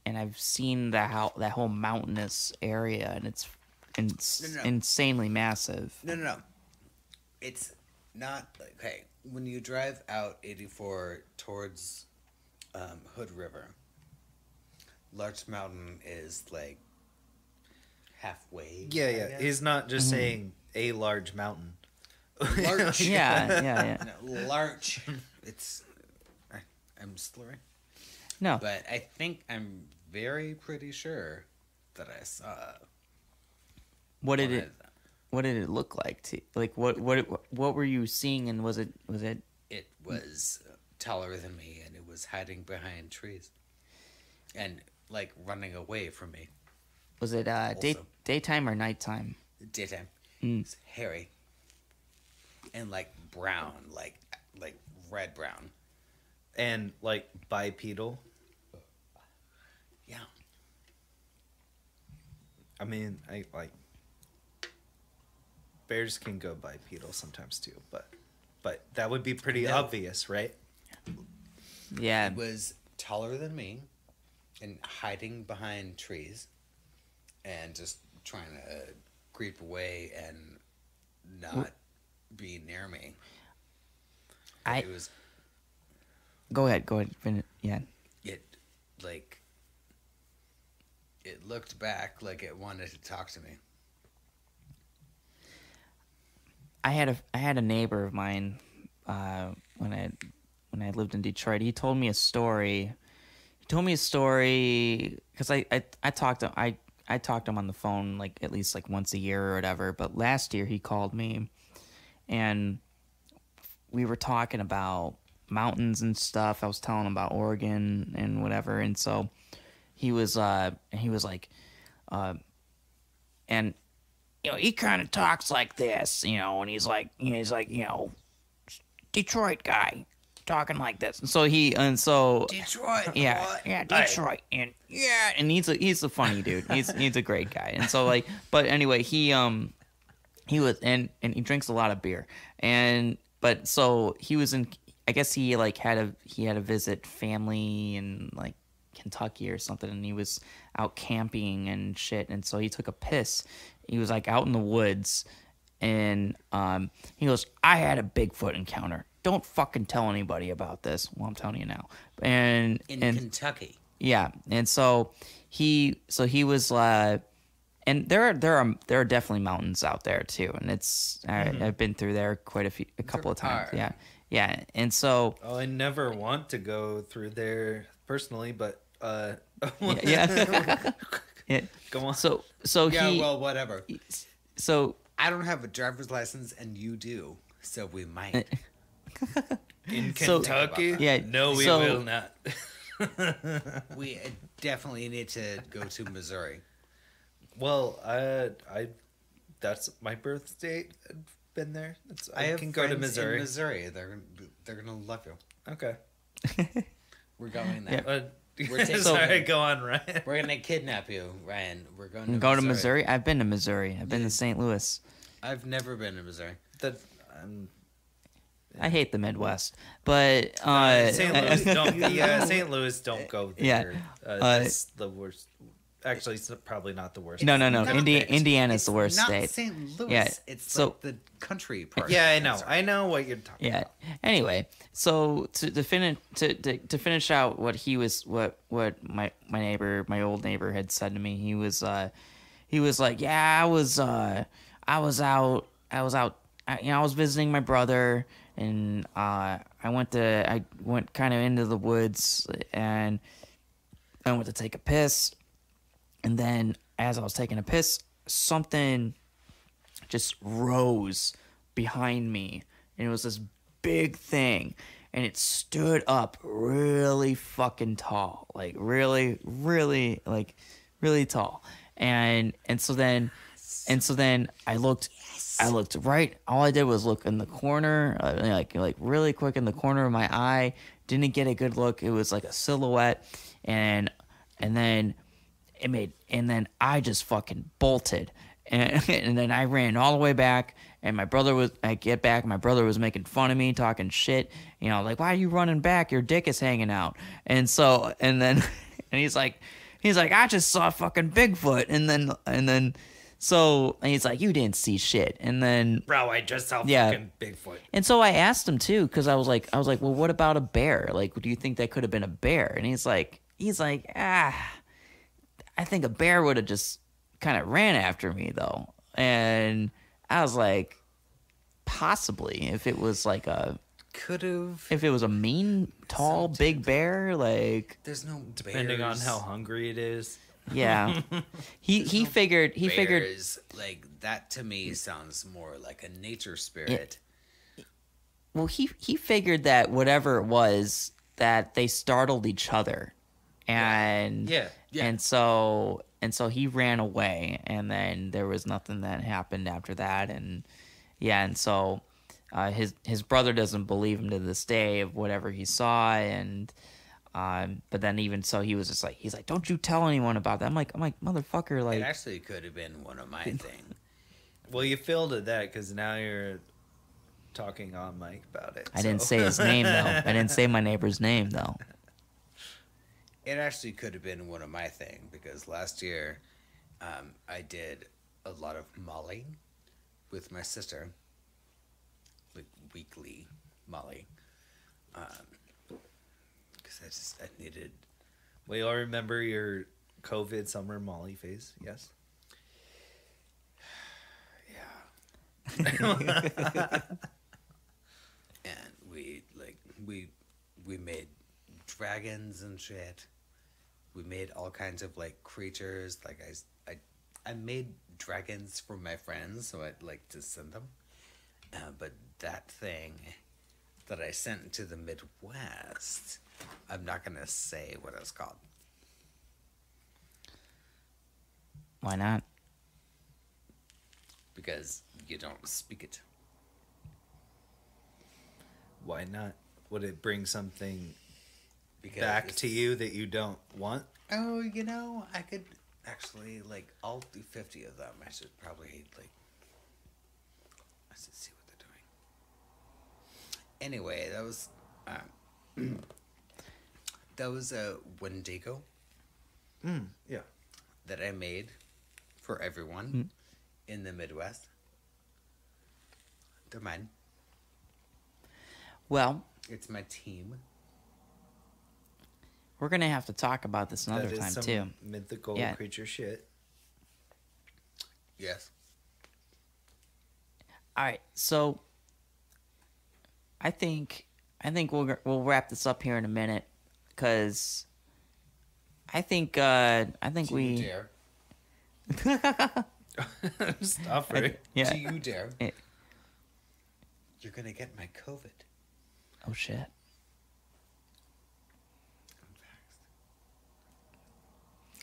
and I've seen that whole mountainous area, and it's No. insanely massive. No. It's not okay. When you drive out 84 towards Hood River, Larch Mountain is like halfway. Yeah, I yeah. guess. He's not just saying a large mountain. Larch. Yeah. No, Larch. It's. I'm slurring. No, But I think I'm very pretty sure that I saw. what did one it? of them. What did it look like? Like what were you seeing? And was it? It was taller than me, and it was hiding behind trees, and like running away from me. Was it Also. daytime or nighttime? Daytime. Mm. It's hairy, and like brown, like red brown. And like bipedal. Yeah. I mean, I like bears can go bipedal sometimes too, but that would be pretty No. obvious, right? Yeah. It was taller than me, and hiding behind trees, and just trying to creep away and not be near me. It was. Go ahead. Yeah. It like. It looked back like it wanted to talk to me. I had a neighbor of mine when I lived in Detroit. He told me a story. Because I talked to him on the phone like at least like once a year or whatever. But last year he called me, and we were talking about mountains and stuff. I was telling him about Oregon and whatever, and so he was like, and you know, he kind of talks like this, you know, and he's like, you know, Detroit guy talking like this, and so Detroit. yeah, what? yeah, Detroit, and he's a funny dude. He's a great guy, and so like, but anyway, he was and he drinks a lot of beer, but so he was in. I guess he like had to visit family in like Kentucky or something, and he was out camping and shit, and so he took a piss. He was like out in the woods, and he goes, "I had a Bigfoot encounter. Don't fucking tell anybody about this." Well, I'm telling you now. And In Kentucky. yeah, and so he was and there are definitely mountains out there too, and it's I've been through there a couple of times. are. Yeah, and so Oh, I never want to go through there personally, but yeah. Go on. So Yeah, he well, whatever. so I don't have a driver's license, and you do, so we might. In so- Kentucky? yeah, No, we so- will not. We definitely need to go to Missouri. Well, I that's my birth state. I've been there. I have can go to friends Missouri. In Missouri, they're gonna love you. Okay. We're going there. Yeah. We're taking- Sorry, go on, Ryan. We're gonna kidnap you, Ryan. We're going to go to Missouri. I've been to Missouri. I've been to St. Louis. I've never been to Missouri. That I hate the Midwest, but St. Louis don't. Yeah, St. Louis don't go there. Yeah. That's the worst. Actually, it's probably not the worst. No. Not that- Indiana's the worst not state. St. Louis. Yeah, It's so- like the country part. Yeah, I know. Missouri. I know what you're talking Yeah. about. Anyway, so to finish out what my neighbor, my old neighbor, had said to me, he was like, yeah, I was out, I was visiting my brother, and I went kind of into the woods, and I went to take a piss, and then as I was taking a piss, something just rose behind me, and it was this big thing, and it stood up really fucking tall, like really tall, and so then And so then I looked right. All I did was look in the corner, like really quick in the corner of my eye. Didn't get a good look. It was like a silhouette, and then I just fucking bolted, and then I ran all the way back. And my brother was making fun of me, talking shit. Like, why are you running back? Your dick is hanging out. And then he's like, I just saw fucking Bigfoot. And he's like, you didn't see shit. And then, bro, I just saw fucking Bigfoot. And so I asked him too, because I was like, well, what about a bear? Like, do you think that could have been a bear? And he's like, I think a bear would have just kind of ran after me though. And I was like, possibly, if it was like if it was a mean, tall, big bear, like, there's no depending on how hungry it is. Yeah. he figured like, that to me sounds more like a nature spirit. Well, he figured that whatever it was, that they startled each other. And and so he ran away, and then there was nothing that happened after that. And so his brother doesn't believe him to this day of whatever he saw. And but then even so, he was just like, he's like, don't you tell anyone about that. I'm like motherfucker, like, it actually could have been one of my things. Well, you failed at that because now you're talking on mic about it. I didn't say his name though. I didn't say my neighbor's name though. It actually could have been one of my things, because last year I did a lot of Molly with my sister, like weekly Molly, because I needed. We all remember your COVID summer Molly phase, yes? Yeah. And we made dragons and shit. We made all kinds of like creatures. Like I made dragons for my friends, so I'd like to send them. But that thing that I sent to the Midwest, I'm not gonna say what it's called. Why not? Because you don't speak it. Why not? Would it bring something back to you that you don't want? Oh, I could actually, like, I'll do 50 of them. I should probably, like, I should see what they're doing. Anyway, that was a Wendigo. Yeah. That I made for everyone in the Midwest. They're mine. Well, it's my team. We're gonna have to talk about this another time too. Mythical creature shit. Yes. All right, so I think we'll wrap this up here in a minute, because I think we dare. Stop it. Yeah. Do you dare? You're gonna get my COVID. Oh shit.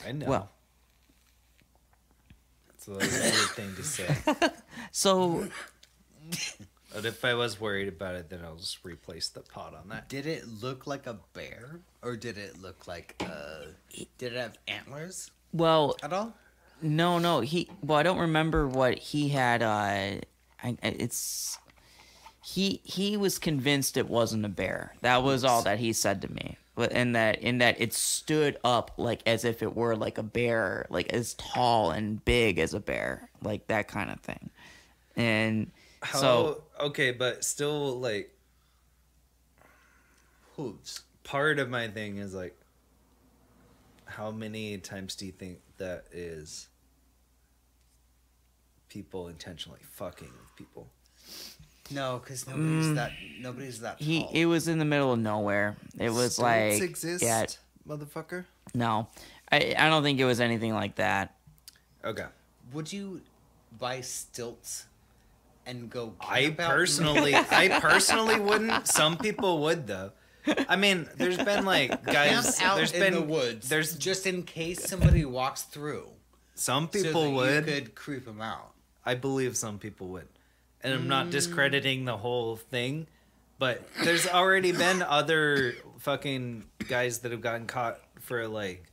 I know. Well, that's a weird thing to say. So, but if I was worried about it, then I'll just replace the pot on that. Did it look like a bear, or did it look like did it have antlers? Well, at all? No. I don't remember what he had. He was convinced it wasn't a bear. That was all that he said to me. But in that it stood up like as if it were like a bear, like as tall and big as a bear, like that kind of thing. And okay, but still, like, hooves. Part of my thing is like, how many times do you think that is people intentionally fucking with people? No, because nobody's that tall. It was in the middle of nowhere. It was Stilts like exist, motherfucker. No, I don't think it was anything like that. Okay. Would you buy stilts and go? I personally wouldn't. Some people would though. I mean, there's been like guys out there's in been the woods. There's just in case somebody walks through. Some So people that would. You could creep them out. I believe some people would. And I'm not discrediting the whole thing, but there's already been other fucking guys that have gotten caught for like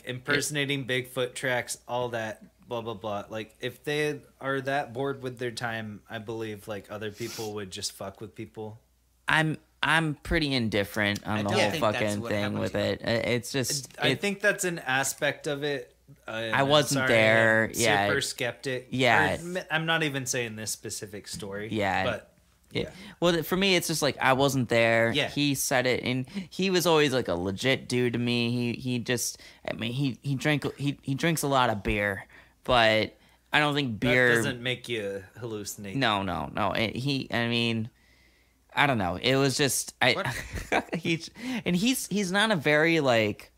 impersonating Bigfoot tracks, all that, blah blah blah. Like if they are that bored with their time, I believe like other people would just fuck with people. I'm pretty indifferent on the don't whole think that's fucking what thing happened with to you. it. It's just I think that's an aspect of it. I wasn't there. I'm Yeah. super skeptic. Yeah. Or, I'm not even saying this specific story. Yeah. But yeah. Well, for me, it's just like I wasn't there. Yeah. He said it, and he was always like a legit dude to me. He just, I mean, he drinks a lot of beer, but I don't think beer that doesn't make you hallucinate. No. I mean, I don't know. It was just he's not a very like.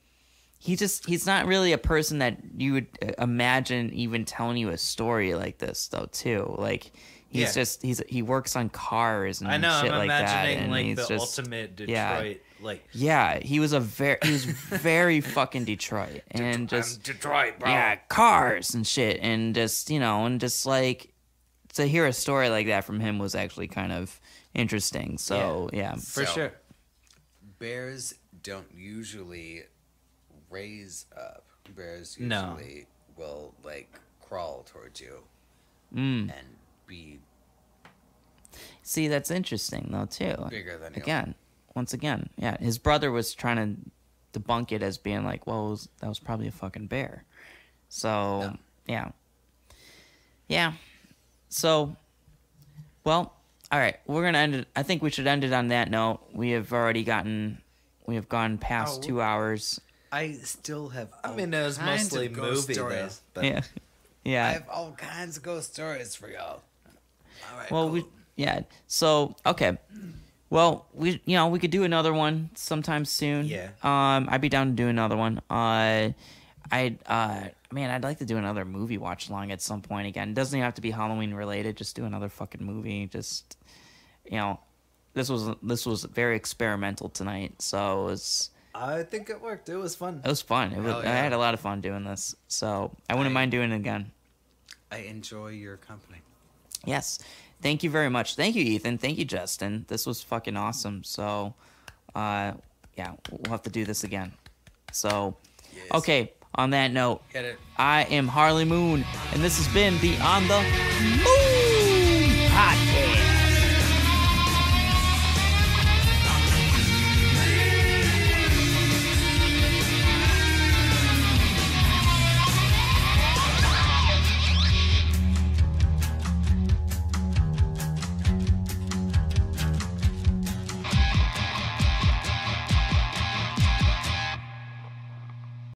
He's not really a person that you would imagine even telling you a story like this though too. Like he works on cars and I know. shit I'm like that. imagining And like he's the just, ultimate Detroit. yeah. Like he was very fucking Detroit and just Detroit, bro. yeah, cars and shit and just and just like to hear a story like that from him was actually kind of interesting. So yeah, For sure. Bears don't usually raise up. Bears No. usually will like crawl towards you Mm. and be See, that's interesting though too. bigger than you. Once again, yeah, his brother was trying to debunk it as being like, well, that was probably a fucking bear. So yeah. So, well, all right, we're gonna end it. I think we should end it on that note. We have gone past 2 hours. I still have. I mean, it was kinds mostly of ghost movie though. stories. But Yeah, I yeah. have all kinds of ghost stories for y'all. All right. Well, cool. So okay. Well, we could do another one sometime soon. Yeah. I'd be down to do another one. I'd like to do another movie watch along at some point again. It doesn't even have to be Halloween related. Just do another fucking movie. Just this was very experimental tonight. So I think it worked. It was fun. it was fun. Hell I yeah. had a lot of fun doing this. So I wouldn't mind doing it again. I enjoy your company. Yes. Thank you very much. Thank you, Ethan. Thank you, Justin. This was fucking awesome. So, yeah, we'll have to do this again. So, Yes. okay, on that note, Get it. I am Harley Moon, and this has been the On the Moon!